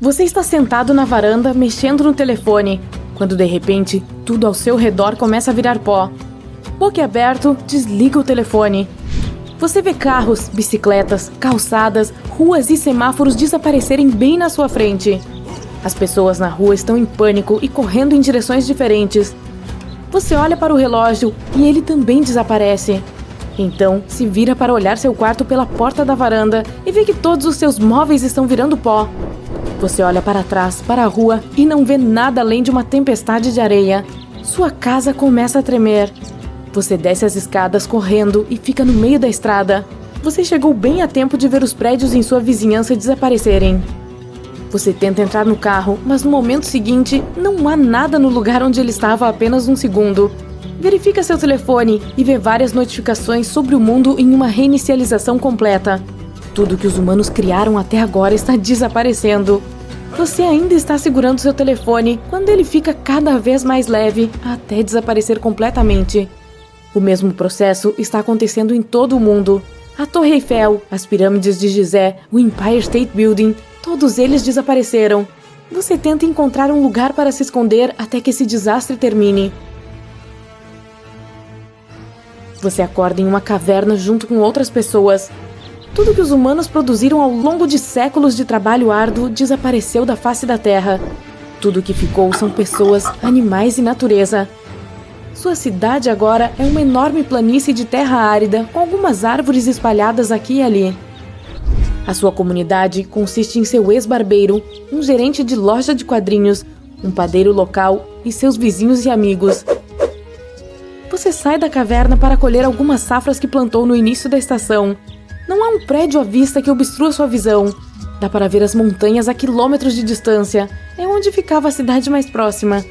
Você está sentado na varanda, mexendo no telefone, quando de repente, tudo ao seu redor começa a virar pó. Boquiaberto, desliga o telefone. Você vê carros, bicicletas, calçadas, ruas e semáforos desaparecerem bem na sua frente. As pessoas na rua estão em pânico e correndo em direções diferentes. Você olha para o relógio e ele também desaparece. Então, se vira para olhar seu quarto pela porta da varanda e vê que todos os seus móveis estão virando pó. Você olha para trás, para a rua e não vê nada além de uma tempestade de areia. Sua casa começa a tremer. Você desce as escadas correndo e fica no meio da estrada. Você chegou bem a tempo de ver os prédios em sua vizinhança desaparecerem. Você tenta entrar no carro, mas no momento seguinte, não há nada no lugar onde ele estava há apenas um segundo. Verifica seu telefone e vê várias notificações sobre o mundo em uma reinicialização completa. Tudo que os humanos criaram até agora está desaparecendo. Você ainda está segurando seu telefone quando ele fica cada vez mais leve até desaparecer completamente. O mesmo processo está acontecendo em todo o mundo. A Torre Eiffel, as pirâmides de Gizé, o Empire State Building, todos eles desapareceram. Você tenta encontrar um lugar para se esconder até que esse desastre termine. Você acorda em uma caverna junto com outras pessoas. Tudo que os humanos produziram ao longo de séculos de trabalho árduo desapareceu da face da Terra. Tudo que ficou são pessoas, animais e natureza. Sua cidade agora é uma enorme planície de terra árida com algumas árvores espalhadas aqui e ali. A sua comunidade consiste em seu ex-barbeiro, um gerente de loja de quadrinhos, um padeiro local e seus vizinhos e amigos. Você sai da caverna para colher algumas safras que plantou no início da estação. Não há um prédio à vista que obstrua sua visão. Dá para ver as montanhas a quilômetros de distância. É onde ficava a cidade mais próxima.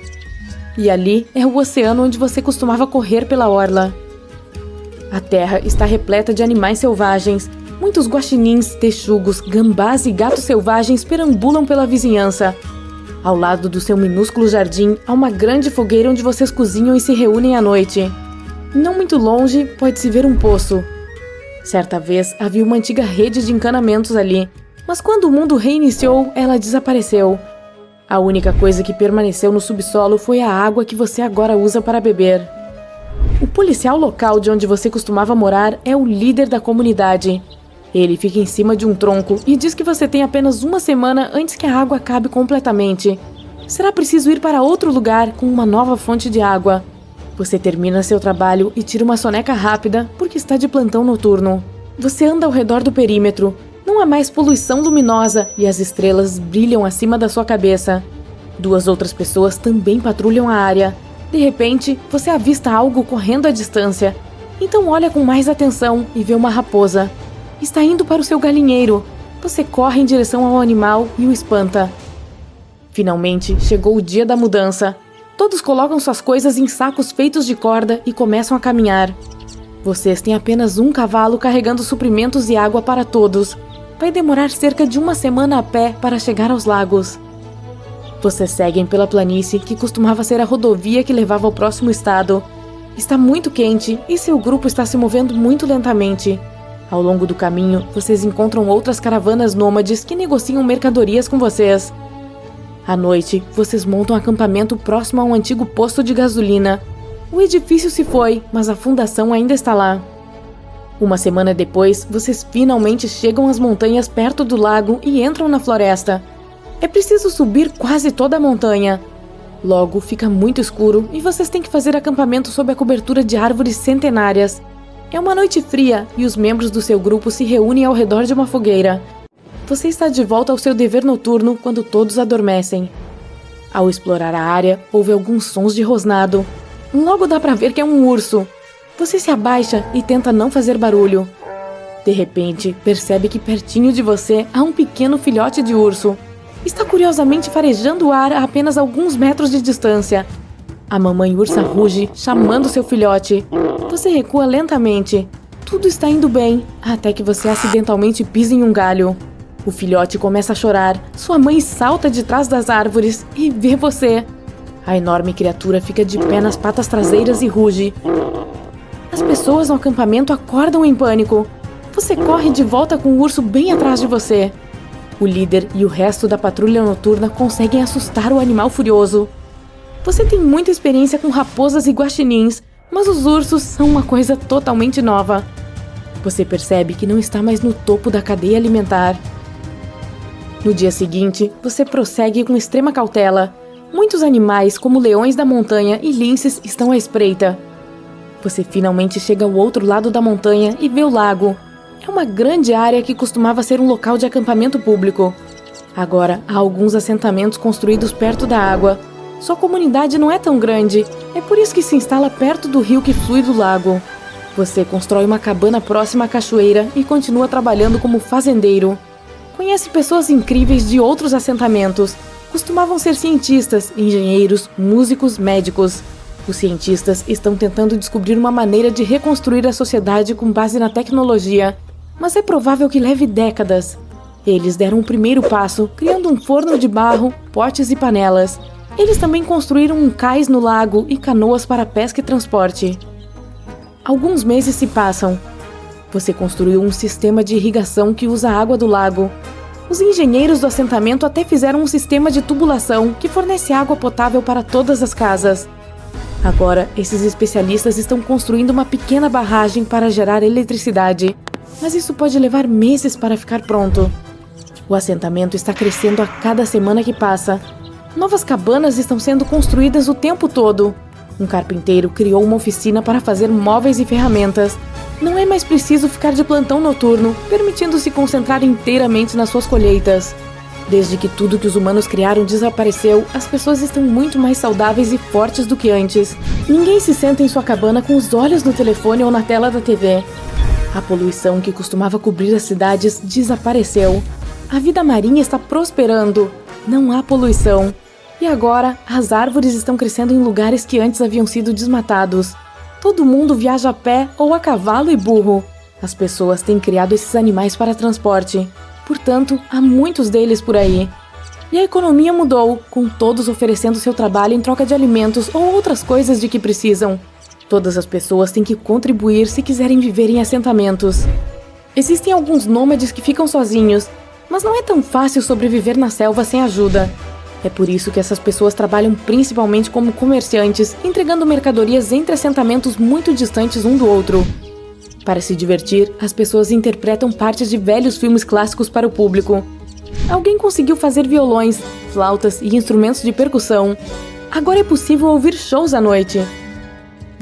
E ali é o oceano onde você costumava correr pela orla. A terra está repleta de animais selvagens. Muitos guaxinins, texugos, gambás e gatos selvagens perambulam pela vizinhança. Ao lado do seu minúsculo jardim, há uma grande fogueira onde vocês cozinham e se reúnem à noite. Não muito longe, pode-se ver um poço. Certa vez, havia uma antiga rede de encanamentos ali, mas quando o mundo reiniciou, ela desapareceu. A única coisa que permaneceu no subsolo foi a água que você agora usa para beber. O policial local de onde você costumava morar é o líder da comunidade. Ele fica em cima de um tronco e diz que você tem apenas uma semana antes que a água acabe completamente. Será preciso ir para outro lugar com uma nova fonte de água. Você termina seu trabalho e tira uma soneca rápida porque está de plantão noturno. Você anda ao redor do perímetro. Não há mais poluição luminosa e as estrelas brilham acima da sua cabeça. 2 outras pessoas também patrulham a área. De repente, você avista algo correndo à distância. Então olha com mais atenção e vê uma raposa. Está indo para o seu galinheiro. Você corre em direção ao animal e o espanta. Finalmente, chegou o dia da mudança. Todos colocam suas coisas em sacos feitos de corda e começam a caminhar. Vocês têm apenas um cavalo carregando suprimentos e água para todos. Vai demorar cerca de uma semana a pé para chegar aos lagos. Vocês seguem pela planície que costumava ser a rodovia que levava ao próximo estado. Está muito quente e seu grupo está se movendo muito lentamente. Ao longo do caminho, vocês encontram outras caravanas nômades que negociam mercadorias com vocês. À noite, vocês montam um acampamento próximo a um antigo posto de gasolina. O edifício se foi, mas a fundação ainda está lá. Uma semana depois, vocês finalmente chegam às montanhas perto do lago e entram na floresta. É preciso subir quase toda a montanha. Logo, fica muito escuro e vocês têm que fazer acampamento sob a cobertura de árvores centenárias. É uma noite fria e os membros do seu grupo se reúnem ao redor de uma fogueira. Você está de volta ao seu dever noturno quando todos adormecem. Ao explorar a área, ouve alguns sons de rosnado. Logo dá para ver que é um urso. Você se abaixa e tenta não fazer barulho. De repente, percebe que pertinho de você há um pequeno filhote de urso. Está curiosamente farejando o ar a apenas alguns metros de distância. A mamãe ursa ruge, chamando seu filhote. Você recua lentamente. Tudo está indo bem, até que você acidentalmente pisa em um galho. O filhote começa a chorar. Sua mãe salta de trás das árvores e vê você. A enorme criatura fica de pé nas patas traseiras e ruge. As pessoas no acampamento acordam em pânico. Você corre de volta com o urso bem atrás de você. O líder e o resto da patrulha noturna conseguem assustar o animal furioso. Você tem muita experiência com raposas e guaxinins, mas os ursos são uma coisa totalmente nova. Você percebe que não está mais no topo da cadeia alimentar. No dia seguinte, você prossegue com extrema cautela. Muitos animais, como leões da montanha e linces, estão à espreita. Você finalmente chega ao outro lado da montanha e vê o lago. É uma grande área que costumava ser um local de acampamento público. Agora, há alguns assentamentos construídos perto da água. Sua comunidade não é tão grande, é por isso que se instala perto do rio que flui do lago. Você constrói uma cabana próxima à cachoeira e continua trabalhando como fazendeiro. Conhece pessoas incríveis de outros assentamentos. Costumavam ser cientistas, engenheiros, músicos, médicos. Os cientistas estão tentando descobrir uma maneira de reconstruir a sociedade com base na tecnologia, mas é provável que leve décadas. Eles deram o primeiro passo, criando um forno de barro, potes e panelas. Eles também construíram um cais no lago e canoas para pesca e transporte. Alguns meses se passam. Você construiu um sistema de irrigação que usa a água do lago. Os engenheiros do assentamento até fizeram um sistema de tubulação que fornece água potável para todas as casas. Agora, esses especialistas estão construindo uma pequena barragem para gerar eletricidade, mas isso pode levar meses para ficar pronto. O assentamento está crescendo a cada semana que passa. Novas cabanas estão sendo construídas o tempo todo. Um carpinteiro criou uma oficina para fazer móveis e ferramentas. Não é mais preciso ficar de plantão noturno, permitindo-se concentrar inteiramente nas suas colheitas. Desde que tudo que os humanos criaram desapareceu, as pessoas estão muito mais saudáveis e fortes do que antes. Ninguém se senta em sua cabana com os olhos no telefone ou na tela da TV. A poluição que costumava cobrir as cidades desapareceu. A vida marinha está prosperando. Não há poluição. E agora, as árvores estão crescendo em lugares que antes haviam sido desmatados. Todo mundo viaja a pé ou a cavalo e burro. As pessoas têm criado esses animais para transporte. Portanto, há muitos deles por aí. E a economia mudou, com todos oferecendo seu trabalho em troca de alimentos ou outras coisas de que precisam. Todas as pessoas têm que contribuir se quiserem viver em assentamentos. Existem alguns nômades que ficam sozinhos, mas não é tão fácil sobreviver na selva sem ajuda. É por isso que essas pessoas trabalham principalmente como comerciantes, entregando mercadorias entre assentamentos muito distantes um do outro. Para se divertir, as pessoas interpretam partes de velhos filmes clássicos para o público. Alguém conseguiu fazer violões, flautas e instrumentos de percussão. Agora é possível ouvir shows à noite.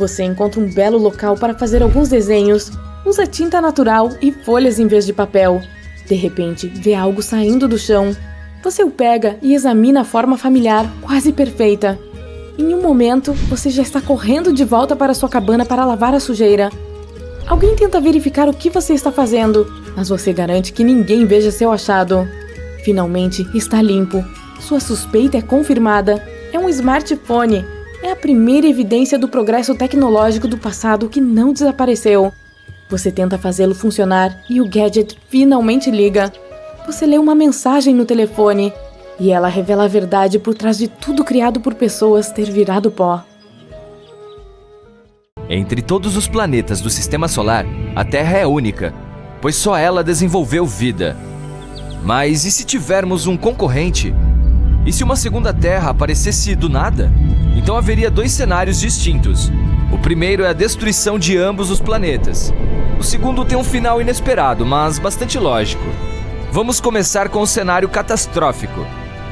Você encontra um belo local para fazer alguns desenhos, usa tinta natural e folhas em vez de papel. De repente, vê algo saindo do chão. Você o pega e examina a forma familiar, quase perfeita. Em um momento, você já está correndo de volta para sua cabana para lavar a sujeira. Alguém tenta verificar o que você está fazendo, mas você garante que ninguém veja seu achado. Finalmente, está limpo. Sua suspeita é confirmada. É um smartphone. É a primeira evidência do progresso tecnológico do passado que não desapareceu. Você tenta fazê-lo funcionar e o gadget finalmente liga. Você lê uma mensagem no telefone e ela revela a verdade por trás de tudo criado por pessoas ter virado pó. Entre todos os planetas do Sistema Solar, a Terra é única, pois só ela desenvolveu vida. Mas e se tivermos um concorrente? E se uma segunda Terra aparecesse do nada? Então haveria dois cenários distintos. O primeiro é a destruição de ambos os planetas. O segundo tem um final inesperado, mas bastante lógico. Vamos começar com o cenário catastrófico.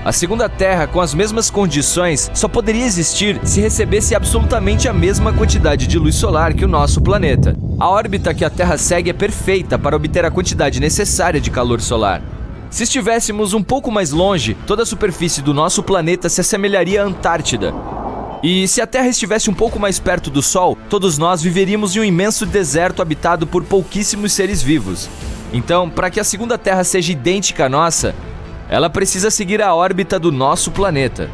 A segunda Terra, com as mesmas condições, só poderia existir se recebesse absolutamente a mesma quantidade de luz solar que o nosso planeta. A órbita que a Terra segue é perfeita para obter a quantidade necessária de calor solar. Se estivéssemos um pouco mais longe, toda a superfície do nosso planeta se assemelharia à Antártida. E se a Terra estivesse um pouco mais perto do Sol, todos nós viveríamos em um imenso deserto habitado por pouquíssimos seres vivos. Então, para que a segunda Terra seja idêntica à nossa, ela precisa seguir a órbita do nosso planeta.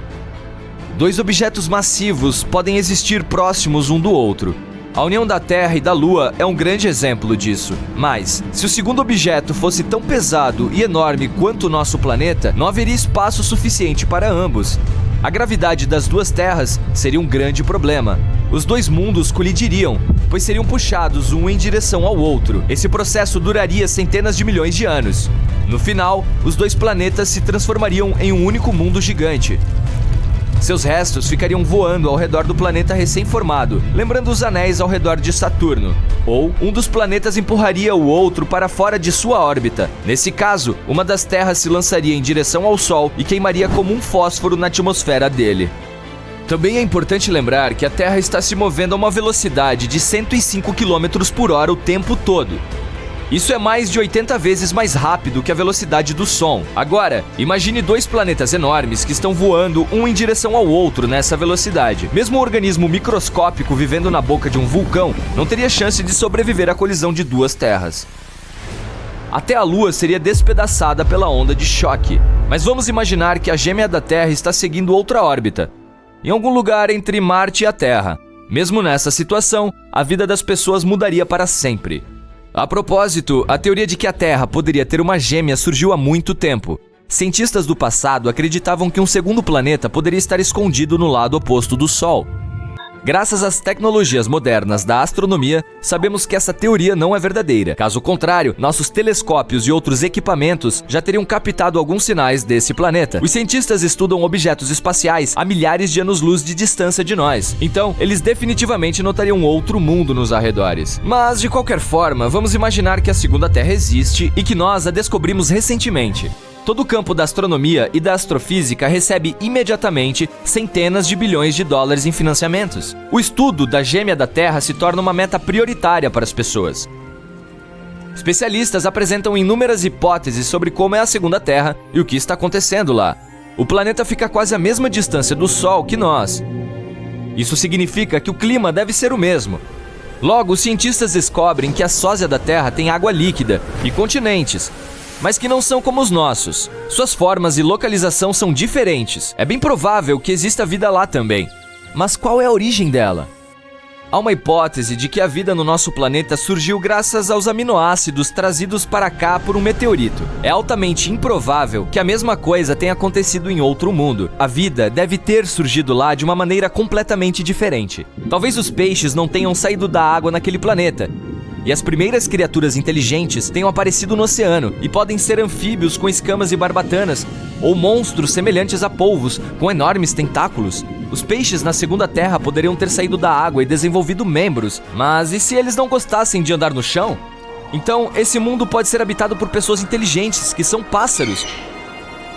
Dois objetos massivos podem existir próximos um do outro. A união da Terra e da Lua é um grande exemplo disso. Mas, se o segundo objeto fosse tão pesado e enorme quanto o nosso planeta, não haveria espaço suficiente para ambos. A gravidade das duas terras seria um grande problema. Os dois mundos colidiriam, pois seriam puxados um em direção ao outro. Esse processo duraria centenas de milhões de anos. No final, os dois planetas se transformariam em um único mundo gigante. Seus restos ficariam voando ao redor do planeta recém-formado, lembrando os anéis ao redor de Saturno. Ou um dos planetas empurraria o outro para fora de sua órbita. Nesse caso, uma das terras se lançaria em direção ao Sol e queimaria como um fósforo na atmosfera dele. Também é importante lembrar que a Terra está se movendo a uma velocidade de 105 km por hora o tempo todo. Isso é mais de 80 vezes mais rápido que a velocidade do som. Agora, imagine dois planetas enormes que estão voando um em direção ao outro nessa velocidade. Mesmo um organismo microscópico vivendo na boca de um vulcão não teria chance de sobreviver à colisão de duas terras. Até a Lua seria despedaçada pela onda de choque. Mas vamos imaginar que a gêmea da Terra está seguindo outra órbita, em algum lugar entre Marte e a Terra. Mesmo nessa situação, a vida das pessoas mudaria para sempre. A propósito, a teoria de que a Terra poderia ter uma gêmea surgiu há muito tempo. Cientistas do passado acreditavam que um segundo planeta poderia estar escondido no lado oposto do Sol. Graças às tecnologias modernas da astronomia, sabemos que essa teoria não é verdadeira. Caso contrário, nossos telescópios e outros equipamentos já teriam captado alguns sinais desse planeta. Os cientistas estudam objetos espaciais a milhares de anos-luz de distância de nós. Então, eles definitivamente notariam outro mundo nos arredores. Mas, de qualquer forma, vamos imaginar que a segunda Terra existe e que nós a descobrimos recentemente. Todo o campo da astronomia e da astrofísica recebe imediatamente centenas de bilhões de dólares em financiamentos. O estudo da gêmea da Terra se torna uma meta prioritária para as pessoas. Especialistas apresentam inúmeras hipóteses sobre como é a segunda Terra e o que está acontecendo lá. O planeta fica quase à mesma distância do Sol que nós. Isso significa que o clima deve ser o mesmo. Logo, os cientistas descobrem que a sósia da Terra tem água líquida e continentes, mas que não são como os nossos. Suas formas e localização são diferentes. É bem provável que exista vida lá também. Mas qual é a origem dela? Há uma hipótese de que a vida no nosso planeta surgiu graças aos aminoácidos trazidos para cá por um meteorito. É altamente improvável que a mesma coisa tenha acontecido em outro mundo. A vida deve ter surgido lá de uma maneira completamente diferente. Talvez os peixes não tenham saído da água naquele planeta, e as primeiras criaturas inteligentes tenham aparecido no oceano e podem ser anfíbios com escamas e barbatanas, ou monstros semelhantes a polvos com enormes tentáculos. Os peixes na segunda Terra poderiam ter saído da água e desenvolvido membros, mas e se eles não gostassem de andar no chão? Então, esse mundo pode ser habitado por pessoas inteligentes, que são pássaros.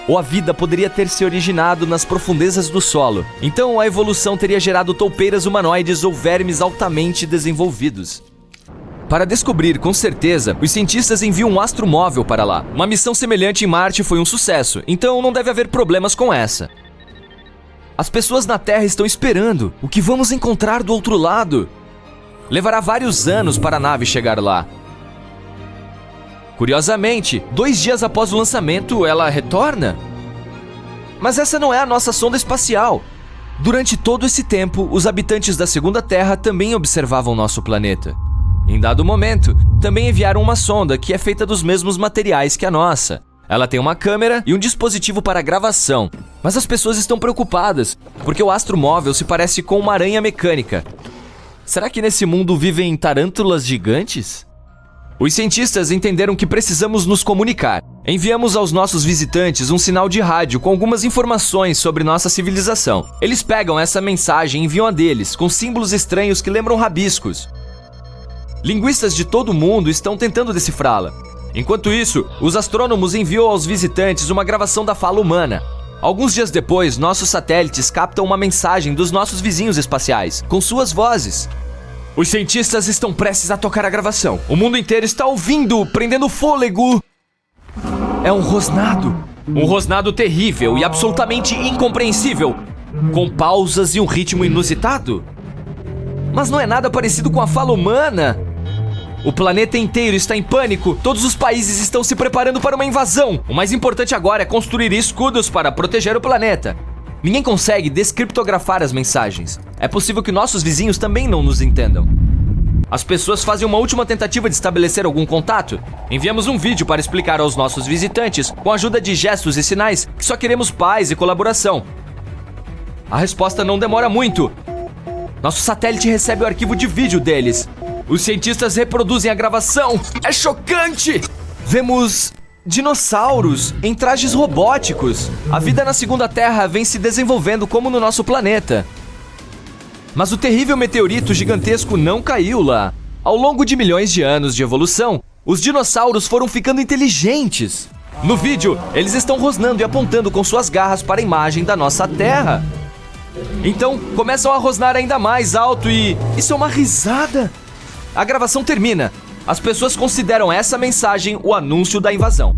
Ou a vida poderia ter se originado nas profundezas do solo. Então, a evolução teria gerado toupeiras humanoides ou vermes altamente desenvolvidos. Para descobrir com certeza, os cientistas enviam um astromóvel para lá. Uma missão semelhante em Marte foi um sucesso, então não deve haver problemas com essa. As pessoas na Terra estão esperando. O que vamos encontrar do outro lado? Levará vários anos para a nave chegar lá. Curiosamente, 2 dias após o lançamento, ela retorna. Mas essa não é a nossa sonda espacial. Durante todo esse tempo, os habitantes da segunda Terra também observavam nosso planeta. Em dado momento, também enviaram uma sonda que é feita dos mesmos materiais que a nossa. Ela tem uma câmera e um dispositivo para gravação. Mas as pessoas estão preocupadas, porque o astromóvel se parece com uma aranha mecânica. Será que nesse mundo vivem tarântulas gigantes? Os cientistas entenderam que precisamos nos comunicar. Enviamos aos nossos visitantes um sinal de rádio com algumas informações sobre nossa civilização. Eles pegam essa mensagem e enviam a deles, com símbolos estranhos que lembram rabiscos. Linguistas de todo o mundo estão tentando decifrá-la. Enquanto isso, os astrônomos enviam aos visitantes uma gravação da fala humana. Alguns dias depois, nossos satélites captam uma mensagem dos nossos vizinhos espaciais, com suas vozes. Os cientistas estão prestes a tocar a gravação. O mundo inteiro está ouvindo, prendendo fôlego. É um rosnado. Um rosnado terrível e absolutamente incompreensível, com pausas e um ritmo inusitado. Mas não é nada parecido com a fala humana. O planeta inteiro está em pânico. Todos os países estão se preparando para uma invasão. O mais importante agora é construir escudos para proteger o planeta. Ninguém consegue descriptografar as mensagens. É possível que nossos vizinhos também não nos entendam. As pessoas fazem uma última tentativa de estabelecer algum contato. Enviamos um vídeo para explicar aos nossos visitantes, com a ajuda de gestos e sinais, que só queremos paz e colaboração. A resposta não demora muito. Nosso satélite recebe o arquivo de vídeo deles. Os cientistas reproduzem a gravação. É chocante! Vemos dinossauros em trajes robóticos. A vida na segunda Terra vem se desenvolvendo como no nosso planeta. Mas o terrível meteorito gigantesco não caiu lá. Ao longo de milhões de anos de evolução, os dinossauros foram ficando inteligentes. No vídeo, eles estão rosnando e apontando com suas garras para a imagem da nossa Terra. Então, começam a rosnar ainda mais alto e... isso é uma risada! A gravação termina. As pessoas consideram essa mensagem o anúncio da invasão.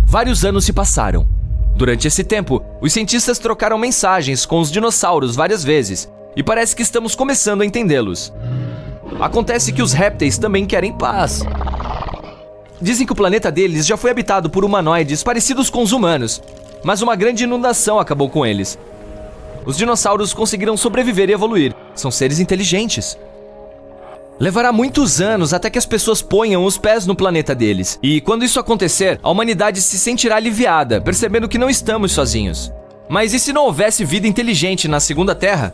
Vários anos se passaram. Durante esse tempo, os cientistas trocaram mensagens com os dinossauros várias vezes, e parece que estamos começando a entendê-los. Acontece que os répteis também querem paz. Dizem que o planeta deles já foi habitado por humanoides parecidos com os humanos, mas uma grande inundação acabou com eles. Os dinossauros conseguiram sobreviver e evoluir. São seres inteligentes. Levará muitos anos até que as pessoas ponham os pés no planeta deles. E quando isso acontecer, a humanidade se sentirá aliviada, percebendo que não estamos sozinhos. Mas e se não houvesse vida inteligente na segunda Terra?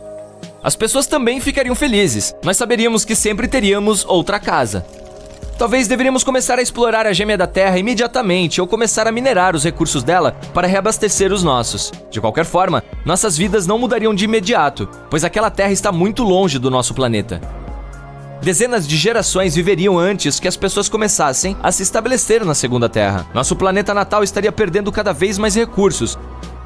As pessoas também ficariam felizes. Nós saberíamos que sempre teríamos outra casa. Talvez deveríamos começar a explorar a gêmea da Terra imediatamente ou começar a minerar os recursos dela para reabastecer os nossos. De qualquer forma, nossas vidas não mudariam de imediato, pois aquela Terra está muito longe do nosso planeta. Dezenas de gerações viveriam antes que as pessoas começassem a se estabelecer na segunda Terra. Nosso planeta natal estaria perdendo cada vez mais recursos.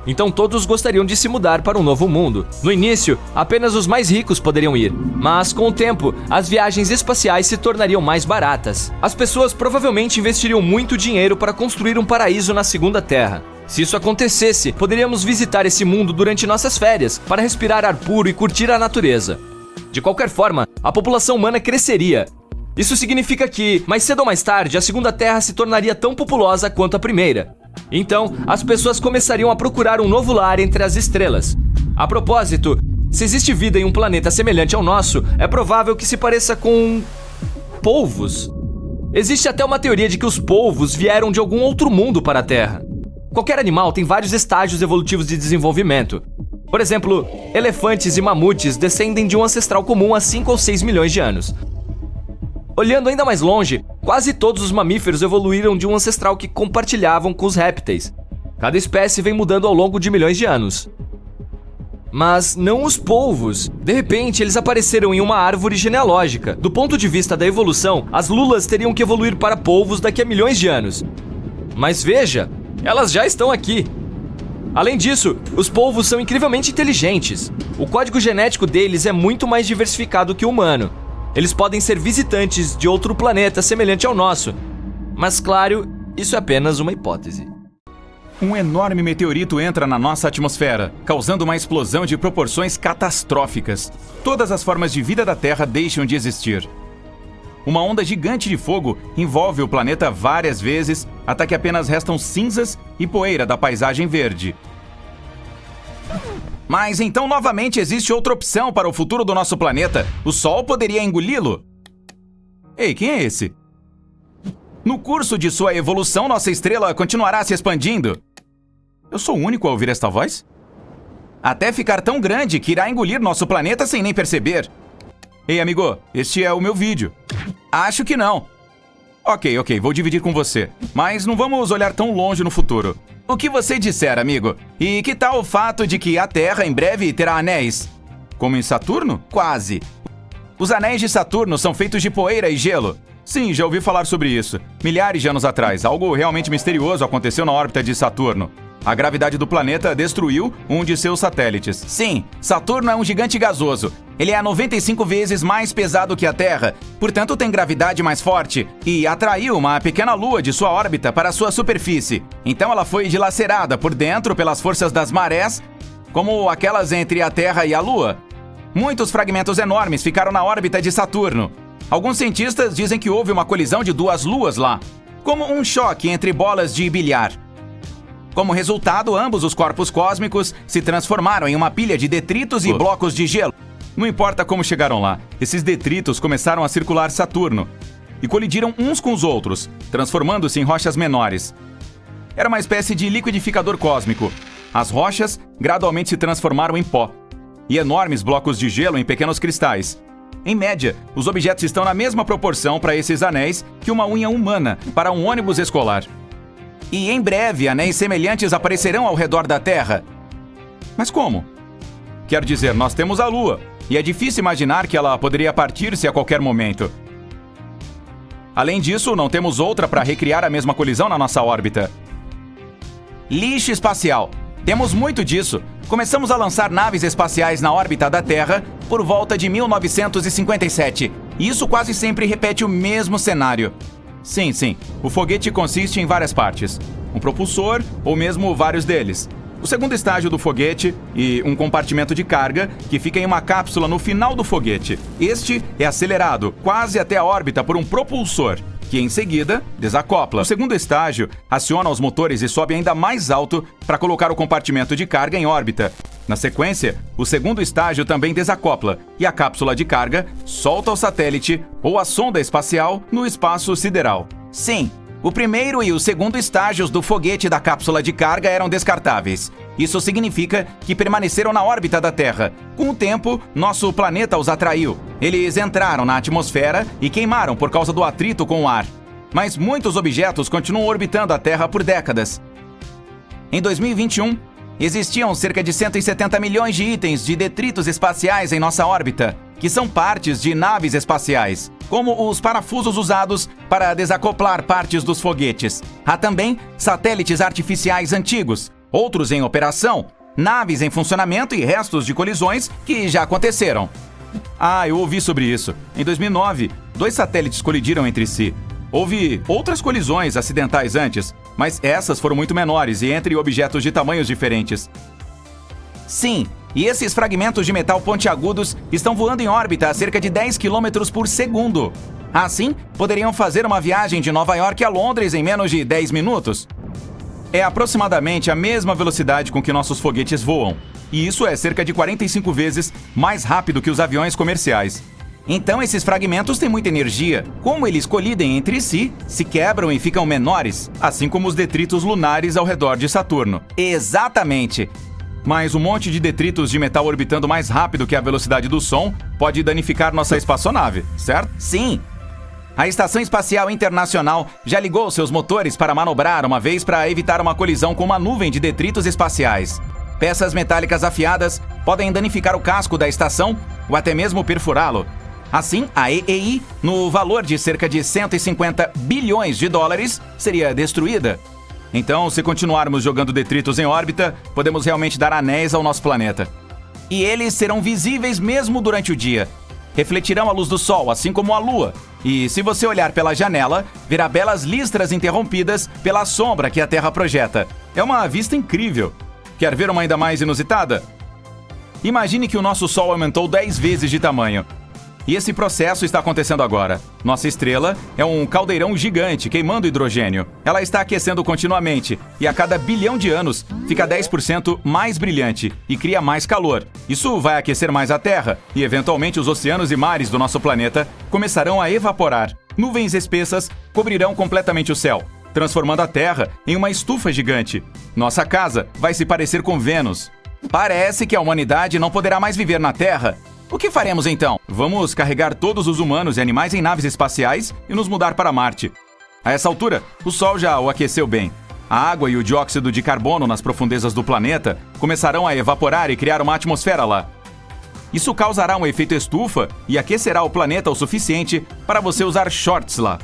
Então todos gostariam de se mudar para um novo mundo. No início, apenas os mais ricos poderiam ir. Mas com o tempo, as viagens espaciais se tornariam mais baratas. As pessoas provavelmente investiriam muito dinheiro para construir um paraíso na segunda Terra. Se isso acontecesse, poderíamos visitar esse mundo durante nossas férias, para respirar ar puro e curtir a natureza. De qualquer forma, a população humana cresceria. Isso significa que, mais cedo ou mais tarde, a segunda Terra se tornaria tão populosa quanto a primeira. Então, as pessoas começariam a procurar um novo lar entre as estrelas. A propósito, se existe vida em um planeta semelhante ao nosso, é provável que se pareça com... polvos. Existe até uma teoria de que os polvos vieram de algum outro mundo para a Terra. Qualquer animal tem vários estágios evolutivos de desenvolvimento. Por exemplo, elefantes e mamutes descendem de um ancestral comum há 5 ou 6 milhões de anos. Olhando ainda mais longe, quase todos os mamíferos evoluíram de um ancestral que compartilhavam com os répteis. Cada espécie vem mudando ao longo de milhões de anos. Mas não os polvos. De repente, eles apareceram em uma árvore genealógica. Do ponto de vista da evolução, as lulas teriam que evoluir para polvos daqui a milhões de anos. Mas veja, elas já estão aqui. Além disso, os polvos são incrivelmente inteligentes. O código genético deles é muito mais diversificado que o humano. Eles podem ser visitantes de outro planeta semelhante ao nosso. Mas claro, isso é apenas uma hipótese. Um enorme meteorito entra na nossa atmosfera, causando uma explosão de proporções catastróficas. Todas as formas de vida da Terra deixam de existir. Uma onda gigante de fogo envolve o planeta várias vezes, até que apenas restam cinzas e poeira da paisagem verde. Mas então novamente existe outra opção para o futuro do nosso planeta. O Sol poderia engoli-lo. Ei, quem é esse? No curso de sua evolução, nossa estrela continuará se expandindo. Eu sou o único a ouvir esta voz? Até ficar tão grande que irá engolir nosso planeta sem nem perceber. Ei, amigo, este é o meu vídeo. Acho que não. Ok, vou dividir com você. Mas não vamos olhar tão longe no futuro. O que você disser, amigo? E que tal o fato de que a Terra em breve terá anéis? Como em Saturno? Quase. Os anéis de Saturno são feitos de poeira e gelo. Sim, já ouvi falar sobre isso. Milhares de anos atrás, algo realmente misterioso aconteceu na órbita de Saturno. A gravidade do planeta destruiu um de seus satélites. Sim, Saturno é um gigante gasoso. Ele é 95 vezes mais pesado que a Terra, portanto tem gravidade mais forte, e atraiu uma pequena lua de sua órbita para sua superfície. Então ela foi dilacerada por dentro pelas forças das marés, como aquelas entre a Terra e a Lua. Muitos fragmentos enormes ficaram na órbita de Saturno. Alguns cientistas dizem que houve uma colisão de duas luas lá, como um choque entre bolas de bilhar. Como resultado, ambos os corpos cósmicos se transformaram em uma pilha de detritos e blocos de gelo. Não importa como chegaram lá, esses detritos começaram a circular Saturno e colidiram uns com os outros, transformando-se em rochas menores. Era uma espécie de liquidificador cósmico. As rochas gradualmente se transformaram em pó, e enormes blocos de gelo em pequenos cristais. Em média, os objetos estão na mesma proporção para esses anéis que uma unha humana para um ônibus escolar. E em breve, anéis semelhantes aparecerão ao redor da Terra. Mas como? Quer dizer, nós temos a Lua, e é difícil imaginar que ela poderia partir-se a qualquer momento. Além disso, não temos outra para recriar a mesma colisão na nossa órbita. Lixo espacial. Temos muito disso. Começamos a lançar naves espaciais na órbita da Terra por volta de 1957. E isso quase sempre repete o mesmo cenário. Sim. O foguete consiste em várias partes. Um propulsor ou mesmo vários deles. O segundo estágio do foguete e um compartimento de carga que fica em uma cápsula no final do foguete. Este é acelerado quase até a órbita por um propulsor, que em seguida desacopla. O segundo estágio aciona os motores e sobe ainda mais alto para colocar o compartimento de carga em órbita. Na sequência, o segundo estágio também desacopla e a cápsula de carga solta o satélite ou a sonda espacial no espaço sideral. Sim, o primeiro e o segundo estágios do foguete da cápsula de carga eram descartáveis. Isso significa que permaneceram na órbita da Terra. Com o tempo, nosso planeta os atraiu. Eles entraram na atmosfera e queimaram por causa do atrito com o ar. Mas muitos objetos continuam orbitando a Terra por décadas. Em 2021, existiam cerca de 170 milhões de itens de detritos espaciais em nossa órbita, que são partes de naves espaciais, como os parafusos usados para desacoplar partes dos foguetes. Há também satélites artificiais antigos, outros em operação, naves em funcionamento e restos de colisões que já aconteceram. Eu ouvi sobre isso. Em 2009, 2 satélites colidiram entre si. Houve outras colisões acidentais antes, mas essas foram muito menores e entre objetos de tamanhos diferentes. Sim, e esses fragmentos de metal pontiagudos estão voando em órbita a cerca de 10 km por segundo. Assim, poderiam fazer uma viagem de Nova York a Londres em menos de 10 minutos. É aproximadamente a mesma velocidade com que nossos foguetes voam, e isso é cerca de 45 vezes mais rápido que os aviões comerciais. Então esses fragmentos têm muita energia. Como eles colidem entre si, se quebram e ficam menores, assim como os detritos lunares ao redor de Saturno. Exatamente! Mas um monte de detritos de metal orbitando mais rápido que a velocidade do som pode danificar nossa espaçonave, certo? Sim! A Estação Espacial Internacional já ligou seus motores para manobrar uma vez para evitar uma colisão com uma nuvem de detritos espaciais. Peças metálicas afiadas podem danificar o casco da estação ou até mesmo perfurá-lo. Assim, a EEI, no valor de cerca de 150 bilhões de dólares, seria destruída. Então, se continuarmos jogando detritos em órbita, podemos realmente dar anéis ao nosso planeta. E eles serão visíveis mesmo durante o dia. Refletirão a luz do Sol, assim como a Lua. E se você olhar pela janela, verá belas listras interrompidas pela sombra que a Terra projeta. É uma vista incrível. Quer ver uma ainda mais inusitada? Imagine que o nosso Sol aumentou 10 vezes de tamanho. E esse processo está acontecendo agora. Nossa estrela é um caldeirão gigante queimando hidrogênio. Ela está aquecendo continuamente e a cada bilhão de anos fica 10% mais brilhante e cria mais calor. Isso vai aquecer mais a Terra e, eventualmente, os oceanos e mares do nosso planeta começarão a evaporar. Nuvens espessas cobrirão completamente o céu, transformando a Terra em uma estufa gigante. Nossa casa vai se parecer com Vênus. Parece que a humanidade não poderá mais viver na Terra. O que faremos então? Vamos carregar todos os humanos e animais em naves espaciais e nos mudar para Marte. A essa altura, o Sol já o aqueceu bem. A água e o dióxido de carbono nas profundezas do planeta começarão a evaporar e criar uma atmosfera lá. Isso causará um efeito estufa e aquecerá o planeta o suficiente para você usar shorts lá.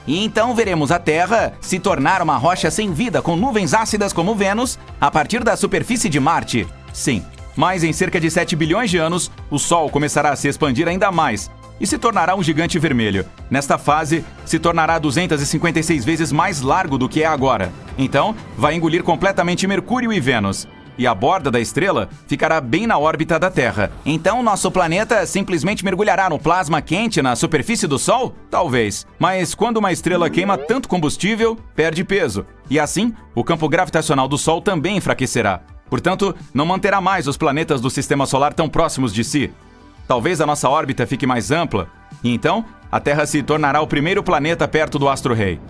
E então veremos a Terra se tornar uma rocha sem vida com nuvens ácidas como Vênus a partir da superfície de Marte. Sim. Mas em cerca de 7 bilhões de anos, o Sol começará a se expandir ainda mais e se tornará um gigante vermelho. Nesta fase, se tornará 256 vezes mais largo do que é agora. Então, vai engolir completamente Mercúrio e Vênus. E a borda da estrela ficará bem na órbita da Terra. Então, nosso planeta simplesmente mergulhará no plasma quente na superfície do Sol? Talvez. Mas quando uma estrela queima tanto combustível, perde peso. E assim, o campo gravitacional do Sol também enfraquecerá. Portanto, não manterá mais os planetas do Sistema Solar tão próximos de si. Talvez a nossa órbita fique mais ampla, e então a Terra se tornará o primeiro planeta perto do astro-rei.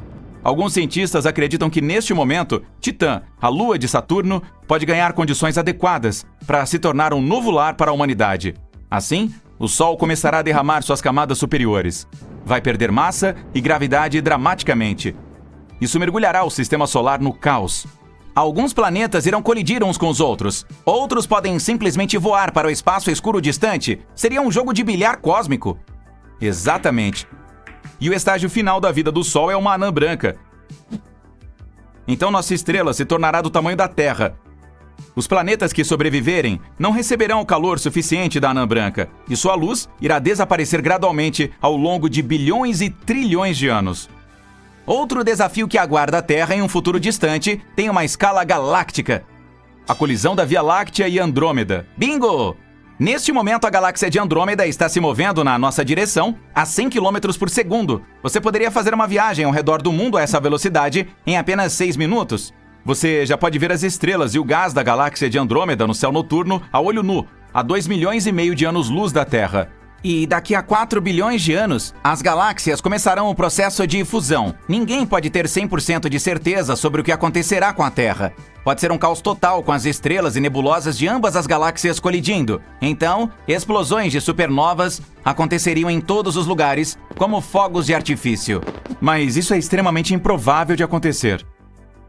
Alguns cientistas acreditam que neste momento, Titã, a lua de Saturno, pode ganhar condições adequadas para se tornar um novo lar para a humanidade. Assim, o Sol começará a derramar suas camadas superiores. Vai perder massa e gravidade dramaticamente. Isso mergulhará o sistema solar no caos. Alguns planetas irão colidir uns com os outros. Outros podem simplesmente voar para o espaço escuro distante. Seria um jogo de bilhar cósmico. Exatamente. E o estágio final da vida do Sol é uma anã branca. Então nossa estrela se tornará do tamanho da Terra. Os planetas que sobreviverem não receberão o calor suficiente da anã branca, e sua luz irá desaparecer gradualmente ao longo de bilhões e trilhões de anos. Outro desafio que aguarda a Terra em um futuro distante tem uma escala galáctica. A colisão da Via Láctea e Andrômeda. Bingo! Neste momento, a galáxia de Andrômeda está se movendo na nossa direção a 100 km por segundo. Você poderia fazer uma viagem ao redor do mundo a essa velocidade em apenas 6 minutos. Você já pode ver as estrelas e o gás da galáxia de Andrômeda no céu noturno a olho nu, a 2,5 milhões de anos-luz da Terra. E daqui a 4 bilhões de anos, as galáxias começarão o processo de fusão. Ninguém pode ter 100% de certeza sobre o que acontecerá com a Terra. Pode ser um caos total com as estrelas e nebulosas de ambas as galáxias colidindo. Então, explosões de supernovas aconteceriam em todos os lugares, como fogos de artifício. Mas isso é extremamente improvável de acontecer.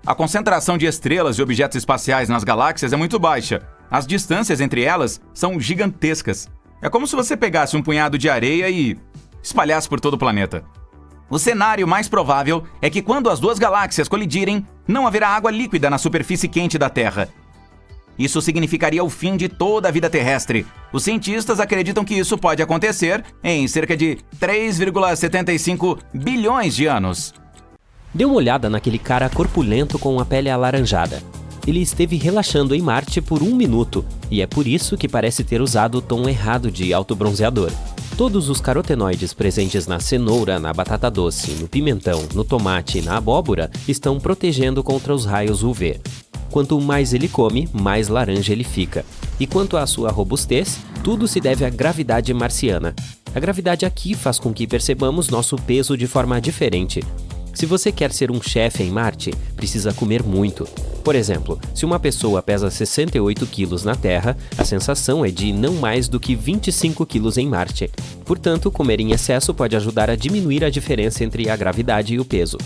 A concentração de estrelas e objetos espaciais nas galáxias é muito baixa. As distâncias entre elas são gigantescas. É como se você pegasse um punhado de areia e espalhasse por todo o planeta. O cenário mais provável é que quando as duas galáxias colidirem, não haverá água líquida na superfície quente da Terra. Isso significaria o fim de toda a vida terrestre. Os cientistas acreditam que isso pode acontecer em cerca de 3,75 bilhões de anos. Dê uma olhada naquele cara corpulento com a pele alaranjada. Ele esteve relaxando em Marte por 1 minuto, e é por isso que parece ter usado o tom errado de autobronzeador. Todos os carotenoides presentes na cenoura, na batata doce, no pimentão, no tomate e na abóbora estão protegendo contra os raios UV. Quanto mais ele come, mais laranja ele fica. E quanto à sua robustez, tudo se deve à gravidade marciana. A gravidade aqui faz com que percebamos nosso peso de forma diferente. Se você quer ser um chefe em Marte, precisa comer muito. Por exemplo, se uma pessoa pesa 68 quilos na Terra, a sensação é de não mais do que 25 quilos em Marte. Portanto, comer em excesso pode ajudar a diminuir a diferença entre a gravidade e o peso.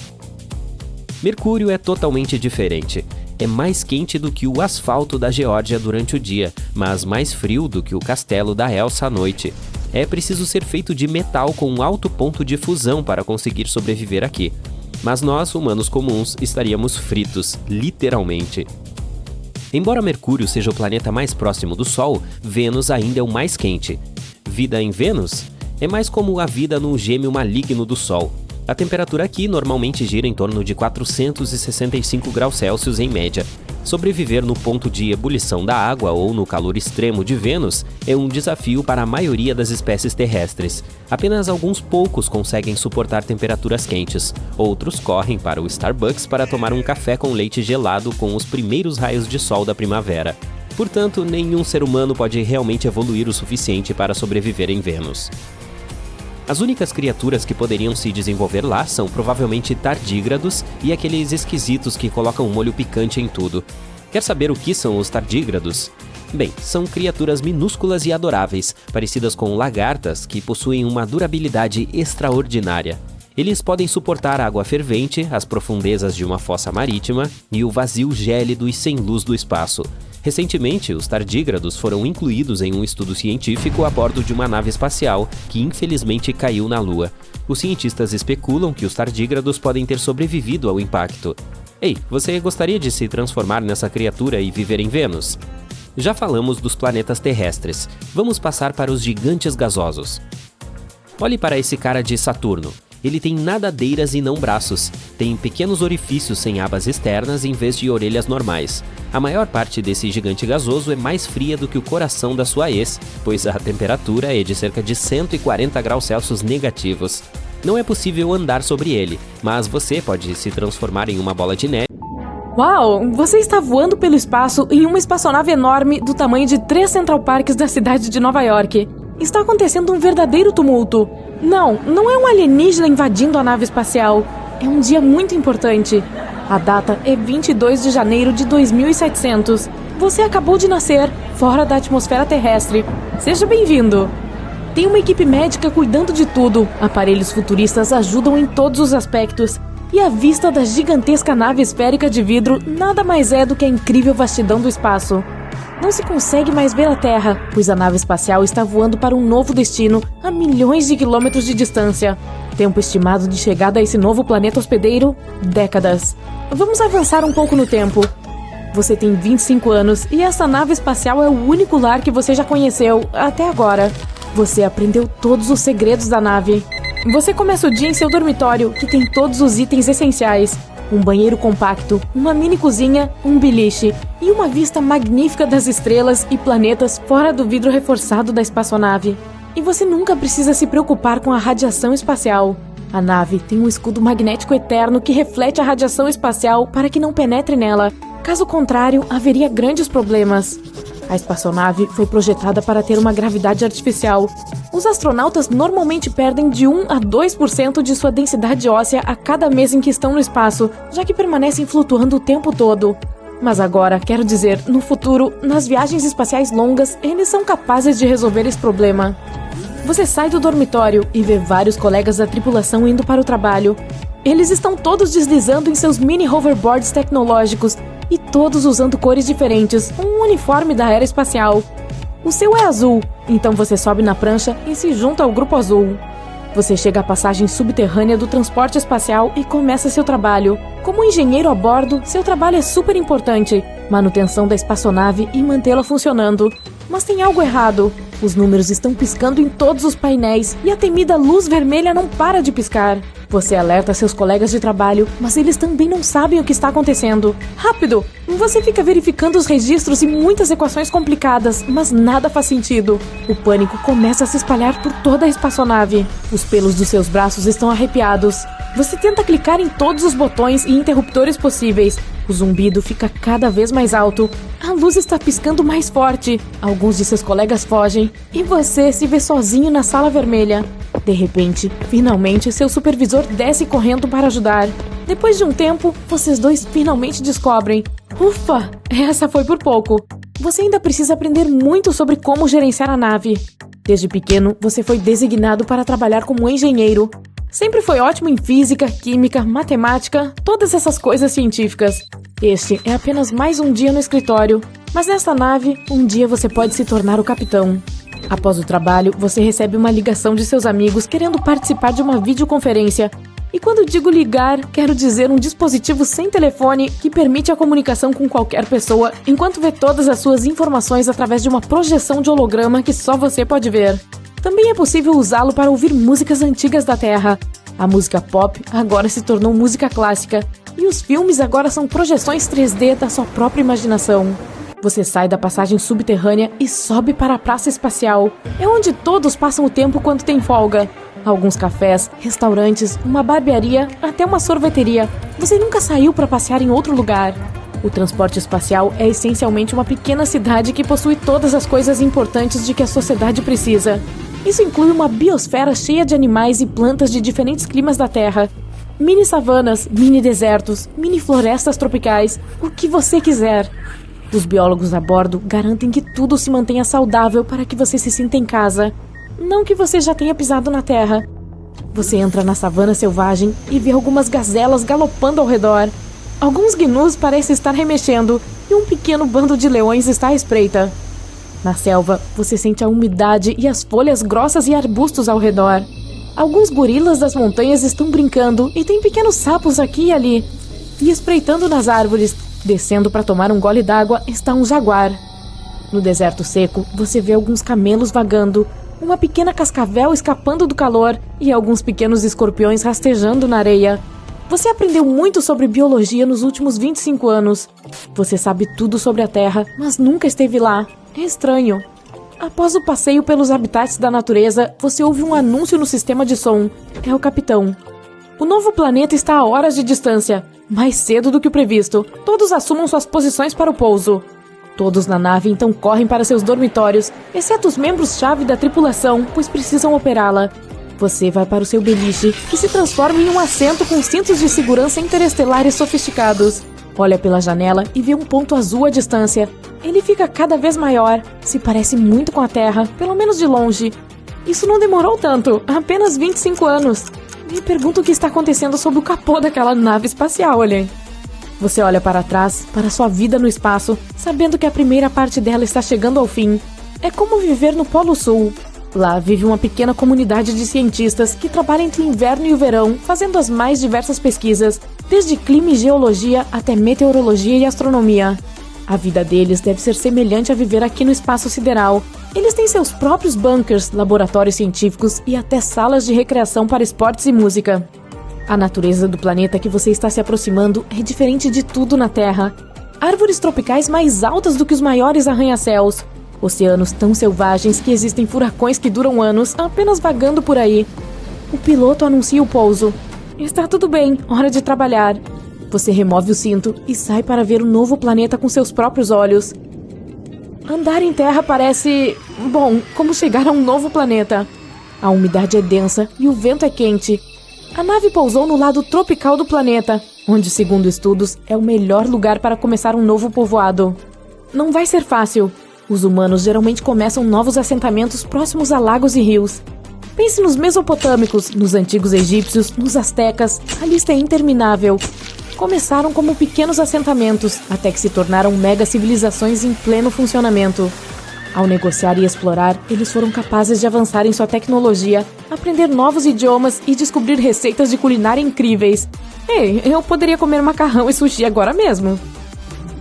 Mercúrio é totalmente diferente. É mais quente do que o asfalto da Geórgia durante o dia, mas mais frio do que o castelo da Elsa à noite. É preciso ser feito de metal com um alto ponto de fusão para conseguir sobreviver aqui. Mas nós, humanos comuns, estaríamos fritos, literalmente. Embora Mercúrio seja o planeta mais próximo do Sol, Vênus ainda é o mais quente. Vida em Vênus? É mais como a vida no gêmeo maligno do Sol. A temperatura aqui normalmente gira em torno de 465 graus Celsius em média. Sobreviver no ponto de ebulição da água ou no calor extremo de Vênus é um desafio para a maioria das espécies terrestres. Apenas alguns poucos conseguem suportar temperaturas quentes. Outros correm para o Starbucks para tomar um café com leite gelado com os primeiros raios de sol da primavera. Portanto, nenhum ser humano pode realmente evoluir o suficiente para sobreviver em Vênus. As únicas criaturas que poderiam se desenvolver lá são provavelmente tardígrados e aqueles esquisitos que colocam molho picante em tudo. Quer saber o que são os tardígrados? Bem, são criaturas minúsculas e adoráveis, parecidas com lagartas que possuem uma durabilidade extraordinária. Eles podem suportar a água fervente, as profundezas de uma fossa marítima e o vazio gélido e sem luz do espaço. Recentemente, os tardígrados foram incluídos em um estudo científico a bordo de uma nave espacial que infelizmente caiu na Lua. Os cientistas especulam que os tardígrados podem ter sobrevivido ao impacto. Ei, você gostaria de se transformar nessa criatura e viver em Vênus? Já falamos dos planetas terrestres. Vamos passar para os gigantes gasosos. Olhe para esse cara de Saturno. Ele tem nadadeiras e não braços. Tem pequenos orifícios sem abas externas em vez de orelhas normais. A maior parte desse gigante gasoso é mais fria do que o coração da sua ex, pois a temperatura é de cerca de 140 graus Celsius negativos. Não é possível andar sobre ele, mas você pode se transformar em uma bola de neve. Uau! Você está voando pelo espaço em uma espaçonave enorme do tamanho de 3 Central Parks da cidade de Nova York. Está acontecendo um verdadeiro tumulto. Não é um alienígena invadindo a nave espacial. É um dia muito importante. A data é 22 de janeiro de 2700. Você acabou de nascer, fora da atmosfera terrestre. Seja bem-vindo. Tem uma equipe médica cuidando de tudo. Aparelhos futuristas ajudam em todos os aspectos. e a vista da gigantesca nave esférica de vidro nada mais é do que a incrível vastidão do espaço. Não se consegue mais ver a Terra, pois a nave espacial está voando para um novo destino a milhões de quilômetros de distância. Tempo estimado de chegada a esse novo planeta hospedeiro? Décadas. Vamos avançar um pouco no tempo. Você tem 25 anos e essa nave espacial é o único lar que você já conheceu até agora. Você aprendeu todos os segredos da nave. Você começa o dia em seu dormitório, que tem todos os itens essenciais. Um banheiro compacto, uma mini cozinha, um beliche e uma vista magnífica das estrelas e planetas fora do vidro reforçado da espaçonave. E você nunca precisa se preocupar com a radiação espacial. A nave tem um escudo magnético eterno que reflete a radiação espacial para que não penetre nela. Caso contrário, haveria grandes problemas. A espaçonave foi projetada para ter uma gravidade artificial. Os astronautas normalmente perdem de 1 a 2% de sua densidade óssea a cada mês em que estão no espaço, já que permanecem flutuando o tempo todo. Mas agora, quero dizer, no futuro, nas viagens espaciais longas, eles são capazes de resolver esse problema. Você sai do dormitório e vê vários colegas da tripulação indo para o trabalho. Eles estão todos deslizando em seus mini hoverboards tecnológicos e todos usando cores diferentes, um uniforme da era espacial. O seu é azul, então você sobe na prancha e se junta ao grupo azul. Você chega à passagem subterrânea do transporte espacial e começa seu trabalho. Como engenheiro a bordo, seu trabalho é super importante. Manutenção da espaçonave e mantê-la funcionando. Mas tem algo errado. Os números estão piscando em todos os painéis e a temida luz vermelha não para de piscar. Você alerta seus colegas de trabalho, mas eles também não sabem o que está acontecendo. Rápido! Você fica verificando os registros e muitas equações complicadas, mas nada faz sentido. O pânico começa a se espalhar por toda a espaçonave. Os pelos dos seus braços estão arrepiados. Você tenta clicar em todos os botões e interruptores possíveis. O zumbido fica cada vez mais alto. A luz está piscando mais forte. Alguns de seus colegas fogem. E você se vê sozinho na sala vermelha. De repente, finalmente, seu supervisor desce correndo para ajudar. Depois de um tempo, vocês dois finalmente descobrem. Ufa, essa foi por pouco. Você ainda precisa aprender muito sobre como gerenciar a nave. Desde pequeno, você foi designado para trabalhar como engenheiro. Sempre foi ótimo em física, química, matemática, todas essas coisas científicas. Este é apenas mais um dia no escritório, mas nesta nave, um dia você pode se tornar o capitão. Após o trabalho, você recebe uma ligação de seus amigos querendo participar de uma videoconferência. E quando digo ligar, quero dizer um dispositivo sem telefone que permite a comunicação com qualquer pessoa enquanto vê todas as suas informações através de uma projeção de holograma que só você pode ver. Também é possível usá-lo para ouvir músicas antigas da Terra. A música pop agora se tornou música clássica, e os filmes agora são projeções 3D da sua própria imaginação. Você sai da passagem subterrânea e sobe para a praça espacial. É onde todos passam o tempo quando tem folga. Alguns cafés, restaurantes, uma barbearia, até uma sorveteria. Você nunca saiu para passear em outro lugar. O transporte espacial é essencialmente uma pequena cidade que possui todas as coisas importantes de que a sociedade precisa. Isso inclui uma biosfera cheia de animais e plantas de diferentes climas da Terra. Mini savanas, mini desertos, mini florestas tropicais, o que você quiser. Os biólogos a bordo garantem que tudo se mantenha saudável para que você se sinta em casa. Não que você já tenha pisado na Terra. Você entra na savana selvagem e vê algumas gazelas galopando ao redor. Alguns gnus parecem estar remexendo e um pequeno bando de leões está à espreita. Na selva, você sente a umidade e as folhas grossas e arbustos ao redor. Alguns gorilas das montanhas estão brincando e tem pequenos sapos aqui e ali. E espreitando nas árvores, descendo para tomar um gole d'água, está um jaguar. No deserto seco, você vê alguns camelos vagando, uma pequena cascavel escapando do calor e alguns pequenos escorpiões rastejando na areia. Você aprendeu muito sobre biologia nos últimos 25 anos. Você sabe tudo sobre a Terra, mas nunca esteve lá. É estranho. Após o passeio pelos habitats da natureza, você ouve um anúncio no sistema de som. É o capitão. O novo planeta está a horas de distância. Mais cedo do que o previsto. Todos assumam suas posições para o pouso. Todos na nave então correm para seus dormitórios, exceto os membros-chave da tripulação, pois precisam operá-la. Você vai para o seu beliche, que se transforma em um assento com cintos de segurança interestelares sofisticados. Olha pela janela e vê um ponto azul à distância. Ele fica cada vez maior, se parece muito com a Terra, pelo menos de longe. Isso não demorou tanto, apenas 25 anos. Me pergunto o que está acontecendo sob o capô daquela nave espacial, olha. Você olha para trás, para sua vida no espaço, sabendo que a primeira parte dela está chegando ao fim. É como viver no Polo Sul. Lá vive uma pequena comunidade de cientistas que trabalha entre o inverno e o verão, fazendo as mais diversas pesquisas, desde clima e geologia até meteorologia e astronomia. A vida deles deve ser semelhante a viver aqui no espaço sideral. Eles têm seus próprios bunkers, laboratórios científicos e até salas de recreação para esportes e música. A natureza do planeta que você está se aproximando é diferente de tudo na Terra. Árvores tropicais mais altas do que os maiores arranha-céus. Oceanos tão selvagens que existem furacões que duram anos apenas vagando por aí. O piloto anuncia o pouso. Está tudo bem, hora de trabalhar. Você remove o cinto e sai para ver o novo planeta com seus próprios olhos. Andar em terra parece... bom, como chegar a um novo planeta. A umidade é densa e o vento é quente. A nave pousou no lado tropical do planeta, onde, segundo estudos, é o melhor lugar para começar um novo povoado. Não vai ser fácil. Os humanos geralmente começam novos assentamentos próximos a lagos e rios. Pense nos mesopotâmicos, nos antigos egípcios, nos astecas. A lista é interminável. Começaram como pequenos assentamentos, até que se tornaram mega civilizações em pleno funcionamento. Ao negociar e explorar, eles foram capazes de avançar em sua tecnologia, aprender novos idiomas e descobrir receitas de culinária incríveis. Ei, eu poderia comer macarrão e sushi agora mesmo.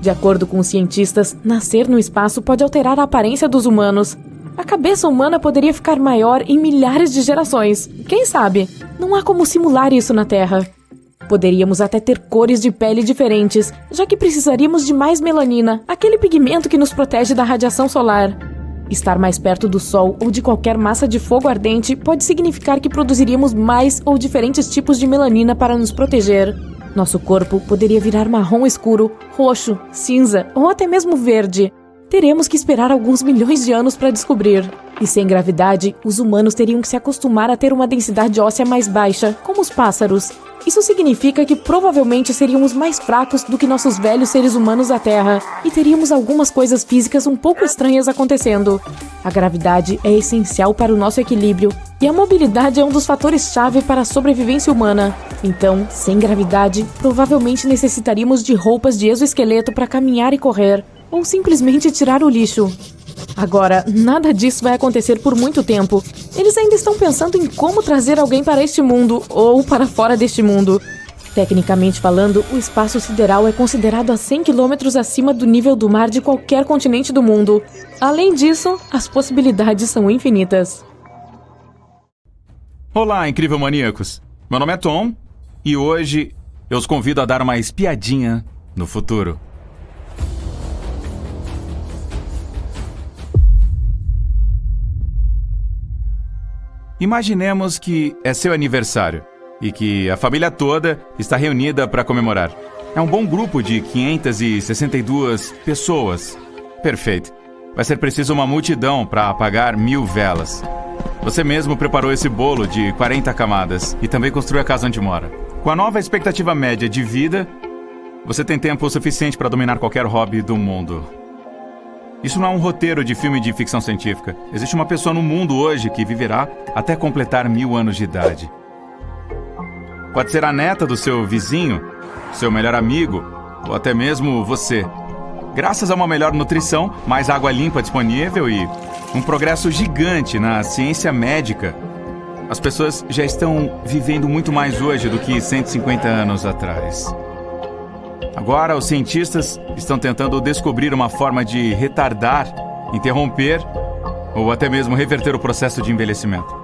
De acordo com os cientistas, nascer no espaço pode alterar a aparência dos humanos. A cabeça humana poderia ficar maior em milhares de gerações. Quem sabe? Não há como simular isso na Terra. Poderíamos até ter cores de pele diferentes, já que precisaríamos de mais melanina, aquele pigmento que nos protege da radiação solar. Estar mais perto do Sol ou de qualquer massa de fogo ardente pode significar que produziríamos mais ou diferentes tipos de melanina para nos proteger. Nosso corpo poderia virar marrom escuro, roxo, cinza ou até mesmo verde. Teremos que esperar alguns milhões de anos para descobrir. E sem gravidade, os humanos teriam que se acostumar a ter uma densidade óssea mais baixa, como os pássaros. Isso significa que provavelmente seríamos mais fracos do que nossos velhos seres humanos da Terra e teríamos algumas coisas físicas um pouco estranhas acontecendo. A gravidade é essencial para o nosso equilíbrio e a mobilidade é um dos fatores-chave para a sobrevivência humana. Então, sem gravidade, provavelmente necessitaríamos de roupas de exoesqueleto para caminhar e correr, ou simplesmente tirar o lixo. Agora, nada disso vai acontecer por muito tempo. Eles ainda estão pensando em como trazer alguém para este mundo, ou para fora deste mundo. Tecnicamente falando, o espaço sideral é considerado a 100 km acima do nível do mar de qualquer continente do mundo. Além disso, as possibilidades são infinitas. Olá, incrível maníacos! Meu nome é Tom, e hoje eu os convido a dar uma espiadinha no futuro. Imaginemos que é seu aniversário e que a família toda está reunida para comemorar. É um bom grupo de 562 pessoas. Perfeito. Vai ser preciso uma multidão para apagar 1000 velas. Você mesmo preparou esse bolo de 40 camadas e também construiu a casa onde mora. Com a nova expectativa média de vida, você tem tempo suficiente para dominar qualquer hobby do mundo. Isso não é um roteiro de filme de ficção científica. Existe uma pessoa no mundo hoje que viverá até completar 1000 anos de idade. Pode ser a neta do seu vizinho, seu melhor amigo, ou até mesmo você. Graças a uma melhor nutrição, mais água limpa disponível e um progresso gigante na ciência médica, as pessoas já estão vivendo muito mais hoje do que 150 anos atrás. Agora, os cientistas estão tentando descobrir uma forma de retardar, interromper ou até mesmo reverter o processo de envelhecimento.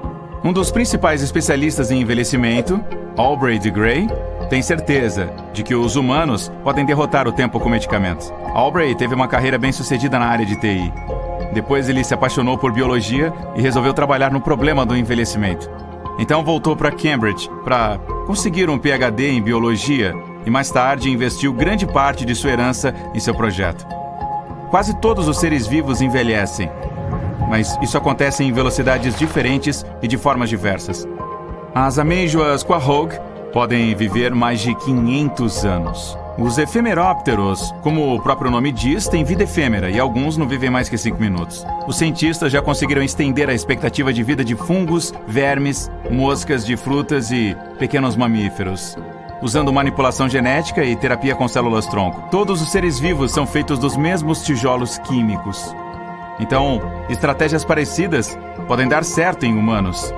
Um dos principais especialistas em envelhecimento, Aubrey de Grey, tem certeza de que os humanos podem derrotar o tempo com medicamentos. Aubrey teve uma carreira bem-sucedida na área de TI. Depois ele se apaixonou por biologia e resolveu trabalhar no problema do envelhecimento. Então voltou para Cambridge para conseguir um PhD em biologia e mais tarde investiu grande parte de sua herança em seu projeto. Quase todos os seres vivos envelhecem, mas isso acontece em velocidades diferentes e de formas diversas. As amêijoas Quahog podem viver mais de 500 anos. Os efemerópteros, como o próprio nome diz, têm vida efêmera e alguns não vivem mais que 5 minutos. Os cientistas já conseguiram estender a expectativa de vida de fungos, vermes, moscas de frutas e pequenos mamíferos, usando manipulação genética e terapia com células-tronco. Todos os seres vivos são feitos dos mesmos tijolos químicos. Então, estratégias parecidas podem dar certo em humanos.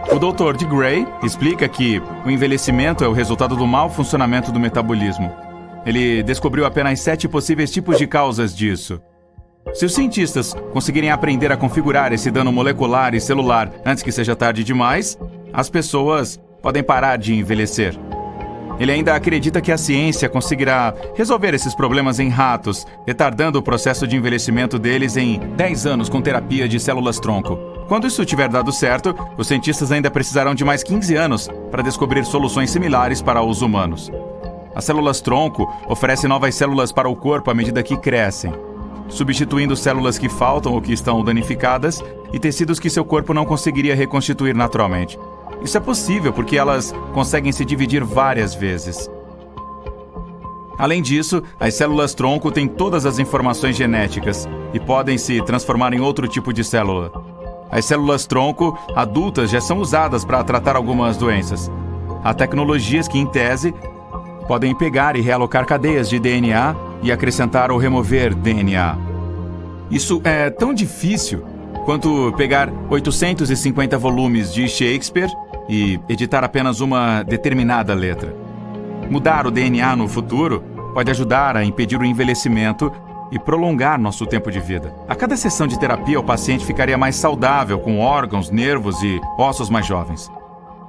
O Dr. de Grey explica que o envelhecimento é o resultado do mau funcionamento do metabolismo. Ele descobriu apenas 7 possíveis tipos de causas disso. Se os cientistas conseguirem aprender a configurar esse dano molecular e celular antes que seja tarde demais, as pessoas podem parar de envelhecer. Ele ainda acredita que a ciência conseguirá resolver esses problemas em ratos, retardando o processo de envelhecimento deles em 10 anos com terapia de células-tronco. Quando isso tiver dado certo, os cientistas ainda precisarão de mais 15 anos para descobrir soluções similares para os humanos. As células-tronco oferecem novas células para o corpo à medida que crescem, substituindo células que faltam ou que estão danificadas e tecidos que seu corpo não conseguiria reconstituir naturalmente. Isso é possível porque elas conseguem se dividir várias vezes. Além disso, as células-tronco têm todas as informações genéticas e podem se transformar em outro tipo de célula. As células-tronco adultas já são usadas para tratar algumas doenças. Há tecnologias que, em tese, podem pegar e realocar cadeias de DNA e acrescentar ou remover DNA. Isso é tão difícil quanto pegar 850 volumes de Shakespeare e editar apenas uma determinada letra. Mudar o DNA no futuro pode ajudar a impedir o envelhecimento e prolongar nosso tempo de vida. A cada sessão de terapia, o paciente ficaria mais saudável, com órgãos, nervos e ossos mais jovens.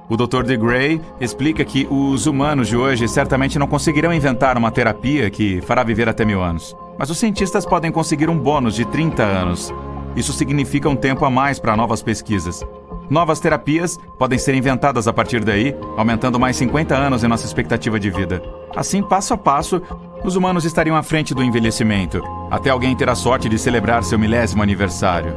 O Dr. de Grey explica que os humanos de hoje certamente não conseguirão inventar uma terapia que fará viver até 1000 anos. Mas os cientistas podem conseguir um bônus de 30 anos. Isso significa um tempo a mais para novas pesquisas. Novas terapias podem ser inventadas a partir daí, aumentando mais 50 anos em nossa expectativa de vida. Assim, passo a passo, os humanos estariam à frente do envelhecimento, até alguém ter a sorte de celebrar seu 1000º aniversário.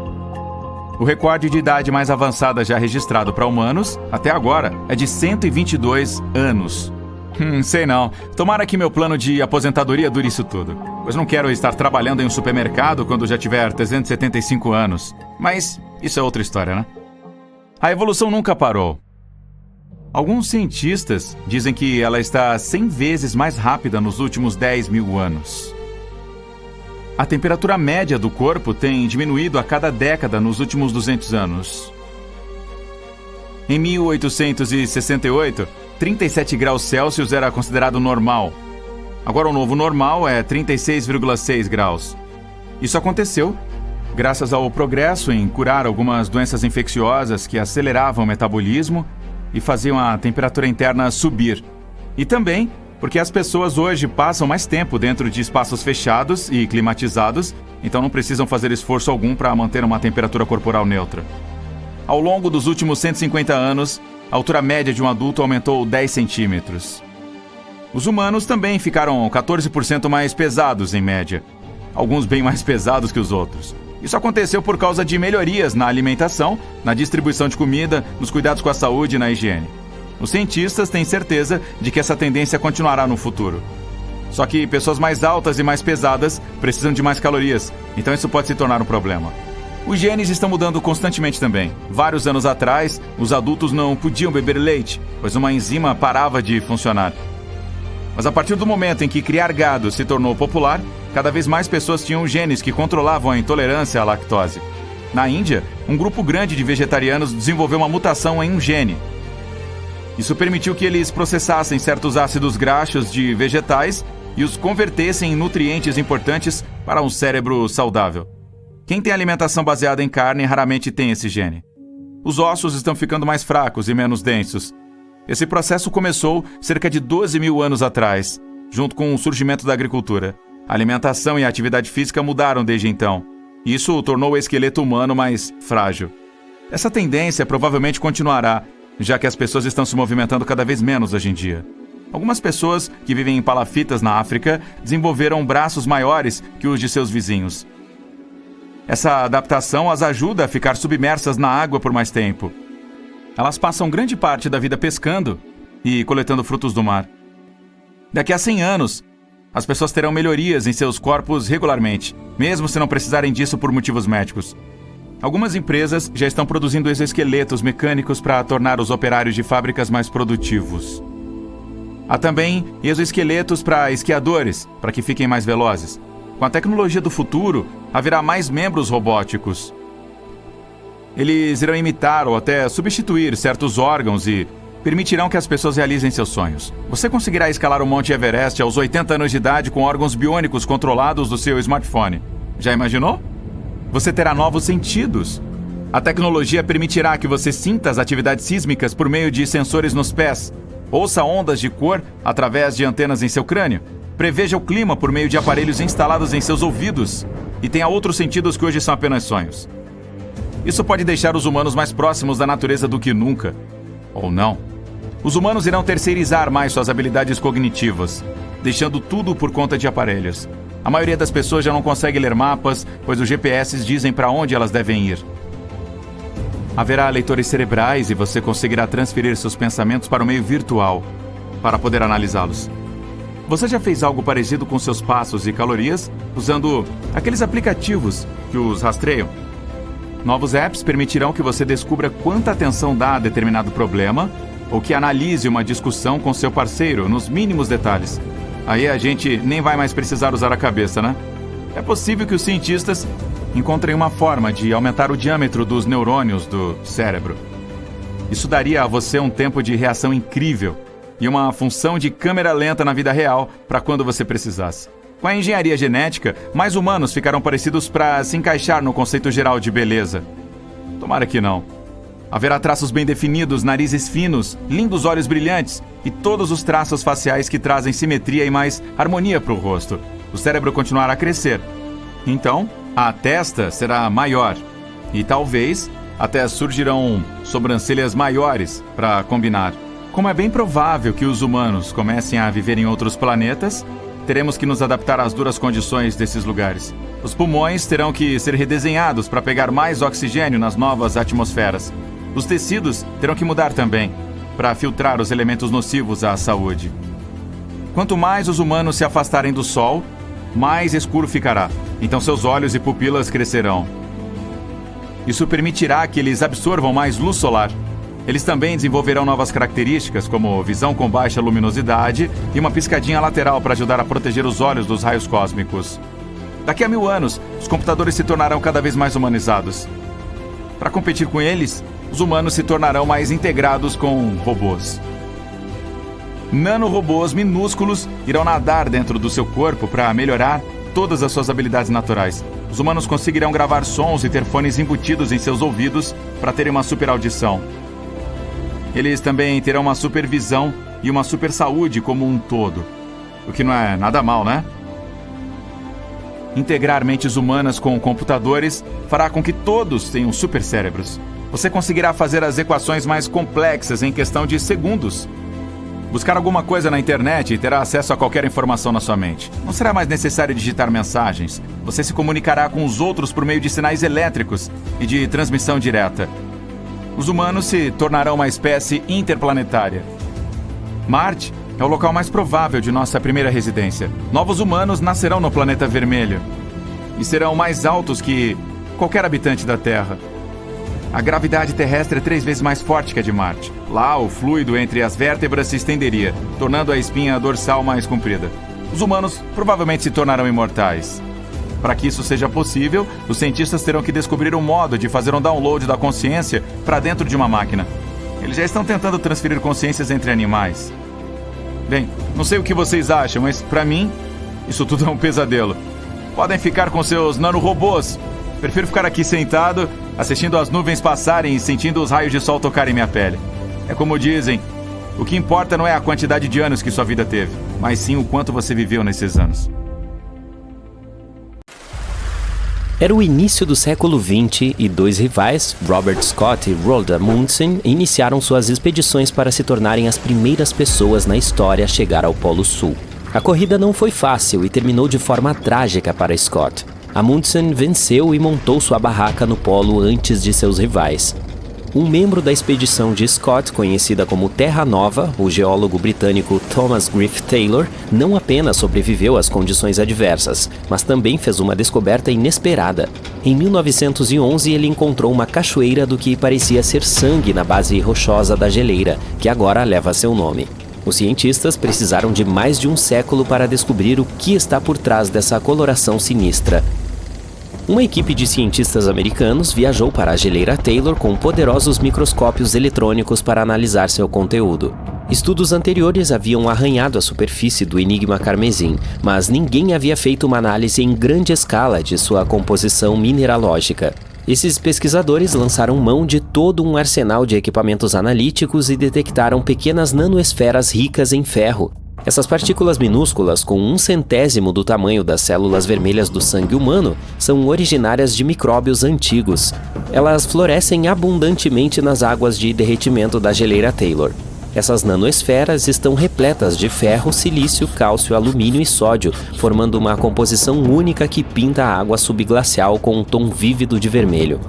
O recorde de idade mais avançada já registrado para humanos, até agora, é de 122 anos. Sei não. Tomara que meu plano de aposentadoria dure isso tudo, pois não quero estar trabalhando em um supermercado quando já tiver 375 anos. Mas isso é outra história, né? A evolução nunca parou. Alguns cientistas dizem que ela está 100 vezes mais rápida nos últimos 10.000 anos. A temperatura média do corpo tem diminuído a cada década nos últimos 200 anos. Em 1868, 37 graus Celsius era considerado normal. Agora o novo normal é 36,6 graus. Isso aconteceu graças ao progresso em curar algumas doenças infecciosas que aceleravam o metabolismo e faziam a temperatura interna subir. E também porque as pessoas hoje passam mais tempo dentro de espaços fechados e climatizados, então não precisam fazer esforço algum para manter uma temperatura corporal neutra. Ao longo dos últimos 150 anos, a altura média de um adulto aumentou 10 centímetros. Os humanos também ficaram 14% mais pesados em média, alguns bem mais pesados que os outros. Isso aconteceu por causa de melhorias na alimentação, na distribuição de comida, nos cuidados com a saúde e na higiene. Os cientistas têm certeza de que essa tendência continuará no futuro. Só que pessoas mais altas e mais pesadas precisam de mais calorias, então isso pode se tornar um problema. Os genes estão mudando constantemente também. Vários anos atrás, os adultos não podiam beber leite, pois uma enzima parava de funcionar. Mas a partir do momento em que criar gado se tornou popular, cada vez mais pessoas tinham genes que controlavam a intolerância à lactose. Na Índia, um grupo grande de vegetarianos desenvolveu uma mutação em um gene. Isso permitiu que eles processassem certos ácidos graxos de vegetais e os convertessem em nutrientes importantes para um cérebro saudável. Quem tem alimentação baseada em carne raramente tem esse gene. Os ossos estão ficando mais fracos e menos densos. Esse processo começou cerca de 12.000 anos atrás, junto com o surgimento da agricultura. A alimentação e a atividade física mudaram desde então. Isso tornou o esqueleto humano mais frágil. Essa tendência provavelmente continuará, já que as pessoas estão se movimentando cada vez menos hoje em dia. Algumas pessoas que vivem em palafitas na África desenvolveram braços maiores que os de seus vizinhos. Essa adaptação as ajuda a ficar submersas na água por mais tempo. Elas passam grande parte da vida pescando e coletando frutos do mar. Daqui a 100 anos, As pessoas terão melhorias em seus corpos regularmente, mesmo se não precisarem disso por motivos médicos. Algumas empresas já estão produzindo exoesqueletos mecânicos para tornar os operários de fábricas mais produtivos. Há também exoesqueletos para esquiadores, para que fiquem mais velozes. Com a tecnologia do futuro, haverá mais membros robóticos. Eles irão imitar ou até substituir certos órgãos e permitirão que as pessoas realizem seus sonhos. Você conseguirá escalar o Monte Everest aos 80 anos de idade com órgãos biônicos controlados do seu smartphone. Já imaginou? Você terá novos sentidos. A tecnologia permitirá que você sinta as atividades sísmicas por meio de sensores nos pés, ouça ondas de cor através de antenas em seu crânio, preveja o clima por meio de aparelhos instalados em seus ouvidos e tenha outros sentidos que hoje são apenas sonhos. Isso pode deixar os humanos mais próximos da natureza do que nunca. Ou não. Os humanos irão terceirizar mais suas habilidades cognitivas, deixando tudo por conta de aparelhos. A maioria das pessoas já não consegue ler mapas, pois os GPS dizem para onde elas devem ir. Haverá leitores cerebrais e você conseguirá transferir seus pensamentos para o meio virtual, para poder analisá-los. Você já fez algo parecido com seus passos e calorias, usando aqueles aplicativos que os rastreiam? Novos apps permitirão que você descubra quanta atenção dá a determinado problema ou que analise uma discussão com seu parceiro nos mínimos detalhes. Aí a gente nem vai mais precisar usar a cabeça, né? É possível que os cientistas encontrem uma forma de aumentar o diâmetro dos neurônios do cérebro. Isso daria a você um tempo de reação incrível e uma função de câmera lenta na vida real para quando você precisasse. Com a engenharia genética, mais humanos ficarão parecidos para se encaixar no conceito geral de beleza. Tomara que não. Haverá traços bem definidos, narizes finos, lindos olhos brilhantes e todos os traços faciais que trazem simetria e mais harmonia para o rosto. O cérebro continuará a crescer. Então, a testa será maior e talvez até surgirão sobrancelhas maiores para combinar. Como é bem provável que os humanos comecem a viver em outros planetas, teremos que nos adaptar às duras condições desses lugares. Os pulmões terão que ser redesenhados para pegar mais oxigênio nas novas atmosferas. Os tecidos terão que mudar também, para filtrar os elementos nocivos à saúde. Quanto mais os humanos se afastarem do Sol, mais escuro ficará. Então seus olhos e pupilas crescerão. Isso permitirá que eles absorvam mais luz solar. Eles também desenvolverão novas características, como visão com baixa luminosidade e uma piscadinha lateral para ajudar a proteger os olhos dos raios cósmicos. Daqui a 1000 anos, os computadores se tornarão cada vez mais humanizados. Para competir com eles, os humanos se tornarão mais integrados com robôs. Nanorobôs minúsculos irão nadar dentro do seu corpo para melhorar todas as suas habilidades naturais. Os humanos conseguirão gravar sons e ter fones embutidos em seus ouvidos para terem uma super audição. Eles também terão uma supervisão e uma super saúde como um todo. O que não é nada mal, né? Integrar mentes humanas com computadores fará com que todos tenham super cérebros. Você conseguirá fazer as equações mais complexas em questão de segundos. Buscar alguma coisa na internet e terá acesso a qualquer informação na sua mente. Não será mais necessário digitar mensagens. Você se comunicará com os outros por meio de sinais elétricos e de transmissão direta. Os humanos se tornarão uma espécie interplanetária. Marte é o local mais provável de nossa primeira residência. Novos humanos nascerão no planeta vermelho e serão mais altos que qualquer habitante da Terra. A gravidade terrestre é 3 vezes mais forte que a de Marte. Lá, o fluido entre as vértebras se estenderia, tornando a espinha dorsal mais comprida. Os humanos provavelmente se tornarão imortais. Para que isso seja possível, os cientistas terão que descobrir um modo de fazer um download da consciência para dentro de uma máquina. Eles já estão tentando transferir consciências entre animais. Bem, não sei o que vocês acham, mas para mim, isso tudo é um pesadelo. Podem ficar com seus nanorobôs. Prefiro ficar aqui sentado, assistindo as nuvens passarem e sentindo os raios de sol tocarem minha pele. É como dizem, o que importa não é a quantidade de anos que sua vida teve, mas sim o quanto você viveu nesses anos. Era o início do século XX e 2 rivais, Robert Scott e Roald Amundsen, iniciaram suas expedições para se tornarem as primeiras pessoas na história a chegar ao Polo Sul. A corrida não foi fácil e terminou de forma trágica para Scott. Amundsen venceu e montou sua barraca no polo antes de seus rivais. Um membro da expedição de Scott, conhecida como Terra Nova, o geólogo britânico Thomas Griffith Taylor, não apenas sobreviveu às condições adversas, mas também fez uma descoberta inesperada. Em 1911, ele encontrou uma cachoeira do que parecia ser sangue na base rochosa da geleira, que agora leva seu nome. Os cientistas precisaram de mais de um século para descobrir o que está por trás dessa coloração sinistra. Uma equipe de cientistas americanos viajou para a geleira Taylor com poderosos microscópios eletrônicos para analisar seu conteúdo. Estudos anteriores haviam arranhado a superfície do enigma carmesim, mas ninguém havia feito uma análise em grande escala de sua composição mineralógica. Esses pesquisadores lançaram mão de todo um arsenal de equipamentos analíticos e detectaram pequenas nanoesferas ricas em ferro. Essas partículas minúsculas, com 1/100º do tamanho das células vermelhas do sangue humano, são originárias de micróbios antigos. Elas florescem abundantemente nas águas de derretimento da geleira Taylor. Essas nanoesferas estão repletas de ferro, silício, cálcio, alumínio e sódio, formando uma composição única que pinta a água subglacial com um tom vívido de vermelho.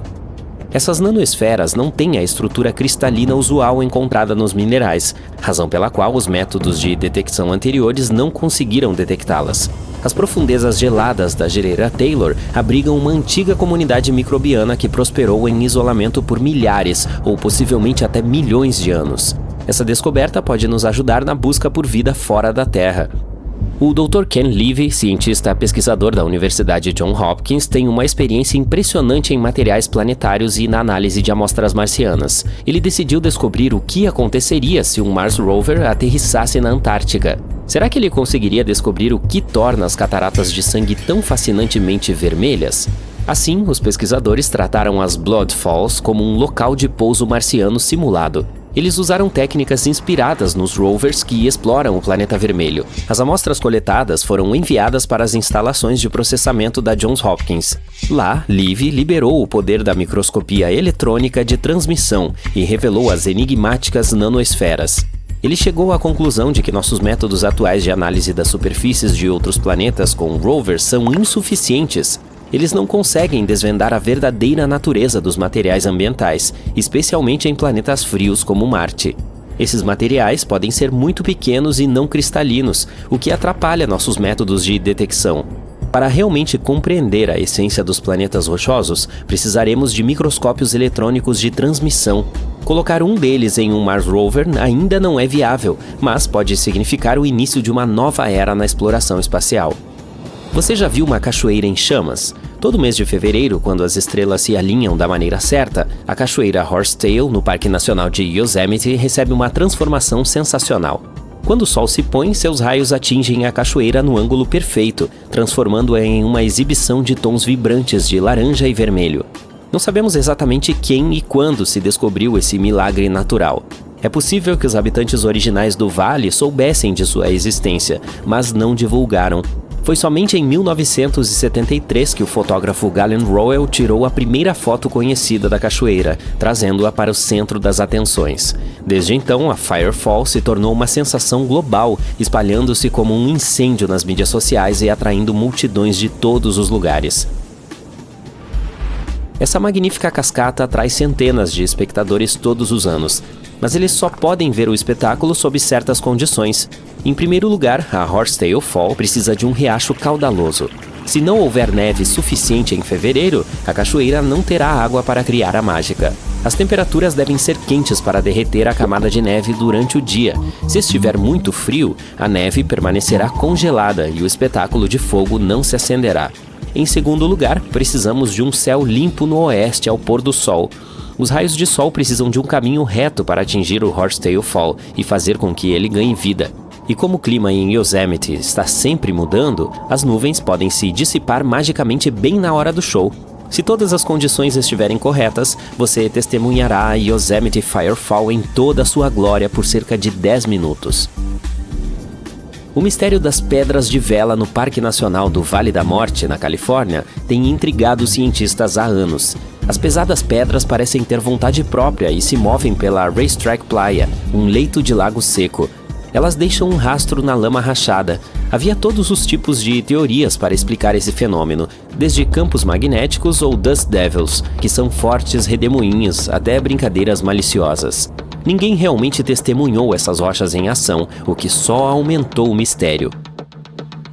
Essas nanoesferas não têm a estrutura cristalina usual encontrada nos minerais, razão pela qual os métodos de detecção anteriores não conseguiram detectá-las. As profundezas geladas da geleira Taylor abrigam uma antiga comunidade microbiana que prosperou em isolamento por milhares ou possivelmente até milhões de anos. Essa descoberta pode nos ajudar na busca por vida fora da Terra. O Dr. Ken Levy, cientista pesquisador da Universidade Johns Hopkins, tem uma experiência impressionante em materiais planetários e na análise de amostras marcianas. Ele decidiu descobrir o que aconteceria se um Mars Rover aterrissasse na Antártica. Será que ele conseguiria descobrir o que torna as cataratas de sangue tão fascinantemente vermelhas? Assim, os pesquisadores trataram as Blood Falls como um local de pouso marciano simulado. Eles usaram técnicas inspiradas nos rovers que exploram o planeta vermelho. As amostras coletadas foram enviadas para as instalações de processamento da Johns Hopkins. Lá, Levy liberou o poder da microscopia eletrônica de transmissão e revelou as enigmáticas nanoesferas. Ele chegou à conclusão de que nossos métodos atuais de análise das superfícies de outros planetas com rovers são insuficientes. Eles não conseguem desvendar a verdadeira natureza dos materiais ambientais, especialmente em planetas frios como Marte. Esses materiais podem ser muito pequenos e não cristalinos, o que atrapalha nossos métodos de detecção. Para realmente compreender a essência dos planetas rochosos, precisaremos de microscópios eletrônicos de transmissão. Colocar um deles em um Mars Rover ainda não é viável, mas pode significar o início de uma nova era na exploração espacial. Você já viu uma cachoeira em chamas? Todo mês de fevereiro, quando as estrelas se alinham da maneira certa, a cachoeira Horsetail, no Parque Nacional de Yosemite, recebe uma transformação sensacional. Quando o sol se põe, seus raios atingem a cachoeira no ângulo perfeito, transformando-a em uma exibição de tons vibrantes de laranja e vermelho. Não sabemos exatamente quem e quando se descobriu esse milagre natural. É possível que os habitantes originais do vale soubessem de sua existência, mas não divulgaram. Foi somente em 1973 que o fotógrafo Galen Rowell tirou a primeira foto conhecida da cachoeira, trazendo-a para o centro das atenções. Desde então, a Firefall se tornou uma sensação global, espalhando-se como um incêndio nas mídias sociais e atraindo multidões de todos os lugares. Essa magnífica cascata atrai centenas de espectadores todos os anos, mas eles só podem ver o espetáculo sob certas condições. Em primeiro lugar, a Horsetail Fall precisa de um riacho caudaloso. Se não houver neve suficiente em fevereiro, a cachoeira não terá água para criar a mágica. As temperaturas devem ser quentes para derreter a camada de neve durante o dia. Se estiver muito frio, a neve permanecerá congelada e o espetáculo de fogo não se acenderá. Em segundo lugar, precisamos de um céu limpo no oeste ao pôr do sol. Os raios de sol precisam de um caminho reto para atingir o Horsetail Fall e fazer com que ele ganhe vida. E como o clima em Yosemite está sempre mudando, as nuvens podem se dissipar magicamente bem na hora do show. Se todas as condições estiverem corretas, você testemunhará a Yosemite Firefall em toda a sua glória por cerca de 10 minutos. O mistério das pedras de vela no Parque Nacional do Vale da Morte, na Califórnia, tem intrigado os cientistas há anos. As pesadas pedras parecem ter vontade própria e se movem pela Racetrack Playa, um leito de lago seco. Elas deixam um rastro na lama rachada. Havia todos os tipos de teorias para explicar esse fenômeno, desde campos magnéticos ou dust devils, que são fortes redemoinhos, até brincadeiras maliciosas. Ninguém realmente testemunhou essas rochas em ação, o que só aumentou o mistério.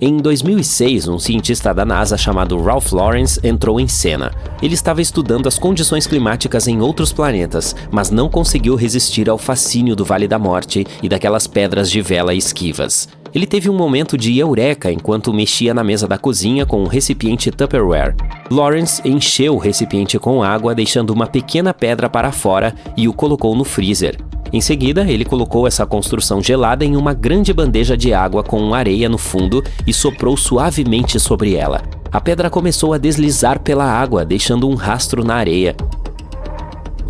Em 2006, um cientista da NASA chamado Ralph Lawrence entrou em cena. Ele estava estudando as condições climáticas em outros planetas, mas não conseguiu resistir ao fascínio do Vale da Morte e daquelas pedras de vela esquivas. Ele teve um momento de eureka enquanto mexia na mesa da cozinha com um recipiente Tupperware. Lawrence encheu o recipiente com água, deixando uma pequena pedra para fora e o colocou no freezer. Em seguida, ele colocou essa construção gelada em uma grande bandeja de água com areia no fundo e soprou suavemente sobre ela. A pedra começou a deslizar pela água, deixando um rastro na areia.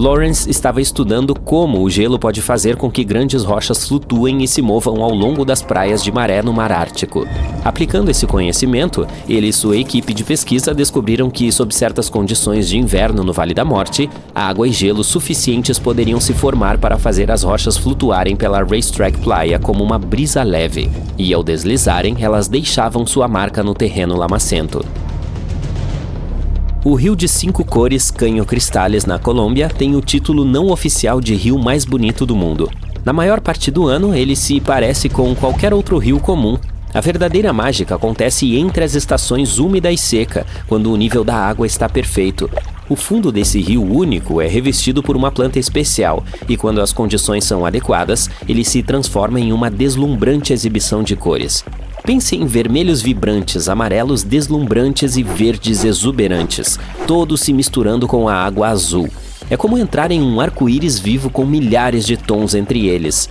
Lawrence estava estudando como o gelo pode fazer com que grandes rochas flutuem e se movam ao longo das praias de maré no Mar Ártico. Aplicando esse conhecimento, ele e sua equipe de pesquisa descobriram que, sob certas condições de inverno no Vale da Morte, água e gelo suficientes poderiam se formar para fazer as rochas flutuarem pela Racetrack Playa como uma brisa leve, e ao deslizarem, elas deixavam sua marca no terreno lamacento. O Rio de 5 Cores, Caño Cristales, na Colômbia, tem o título não oficial de rio mais bonito do mundo. Na maior parte do ano, ele se parece com qualquer outro rio comum. A verdadeira mágica acontece entre as estações úmida e seca, quando o nível da água está perfeito. O fundo desse rio único é revestido por uma planta especial, e quando as condições são adequadas, ele se transforma em uma deslumbrante exibição de cores. Pense em vermelhos vibrantes, amarelos deslumbrantes e verdes exuberantes, todos se misturando com a água azul. É como entrar em um arco-íris vivo com milhares de tons entre eles.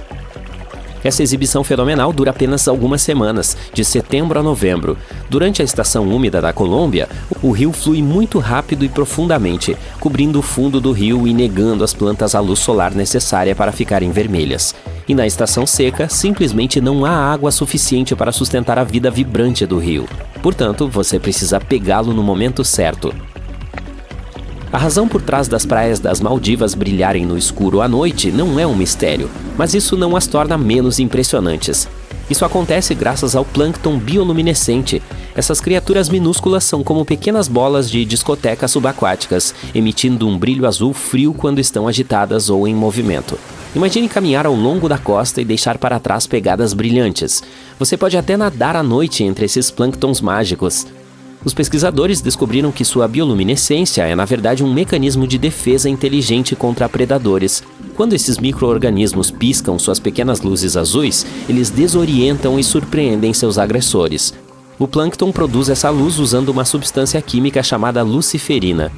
Essa exibição fenomenal dura apenas algumas semanas, de setembro a novembro. Durante a estação úmida da Colômbia, o rio flui muito rápido e profundamente, cobrindo o fundo do rio e negando às plantas a luz solar necessária para ficarem vermelhas. E na estação seca, simplesmente não há água suficiente para sustentar a vida vibrante do rio. Portanto, você precisa pegá-lo no momento certo. A razão por trás das praias das Maldivas brilharem no escuro à noite não é um mistério, mas isso não as torna menos impressionantes. Isso acontece graças ao plâncton bioluminescente. Essas criaturas minúsculas são como pequenas bolas de discoteca subaquáticas, emitindo um brilho azul frio quando estão agitadas ou em movimento. Imagine caminhar ao longo da costa e deixar para trás pegadas brilhantes. Você pode até nadar à noite entre esses plânctons mágicos. Os pesquisadores descobriram que sua bioluminescência é, na verdade, um mecanismo de defesa inteligente contra predadores. Quando esses micro-organismos piscam suas pequenas luzes azuis, eles desorientam e surpreendem seus agressores. O plâncton produz essa luz usando uma substância química chamada luciferina.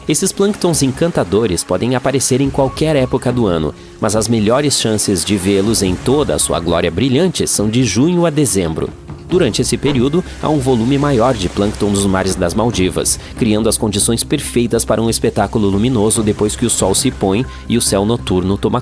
Esses plânctons encantadores podem aparecer em qualquer época do ano, mas as melhores chances de vê-los em toda a sua glória brilhante são de junho a dezembro. Durante esse período, há um volume maior de plâncton nos mares das Maldivas, criando as condições perfeitas para um espetáculo luminoso depois que o sol se põe e o céu noturno toma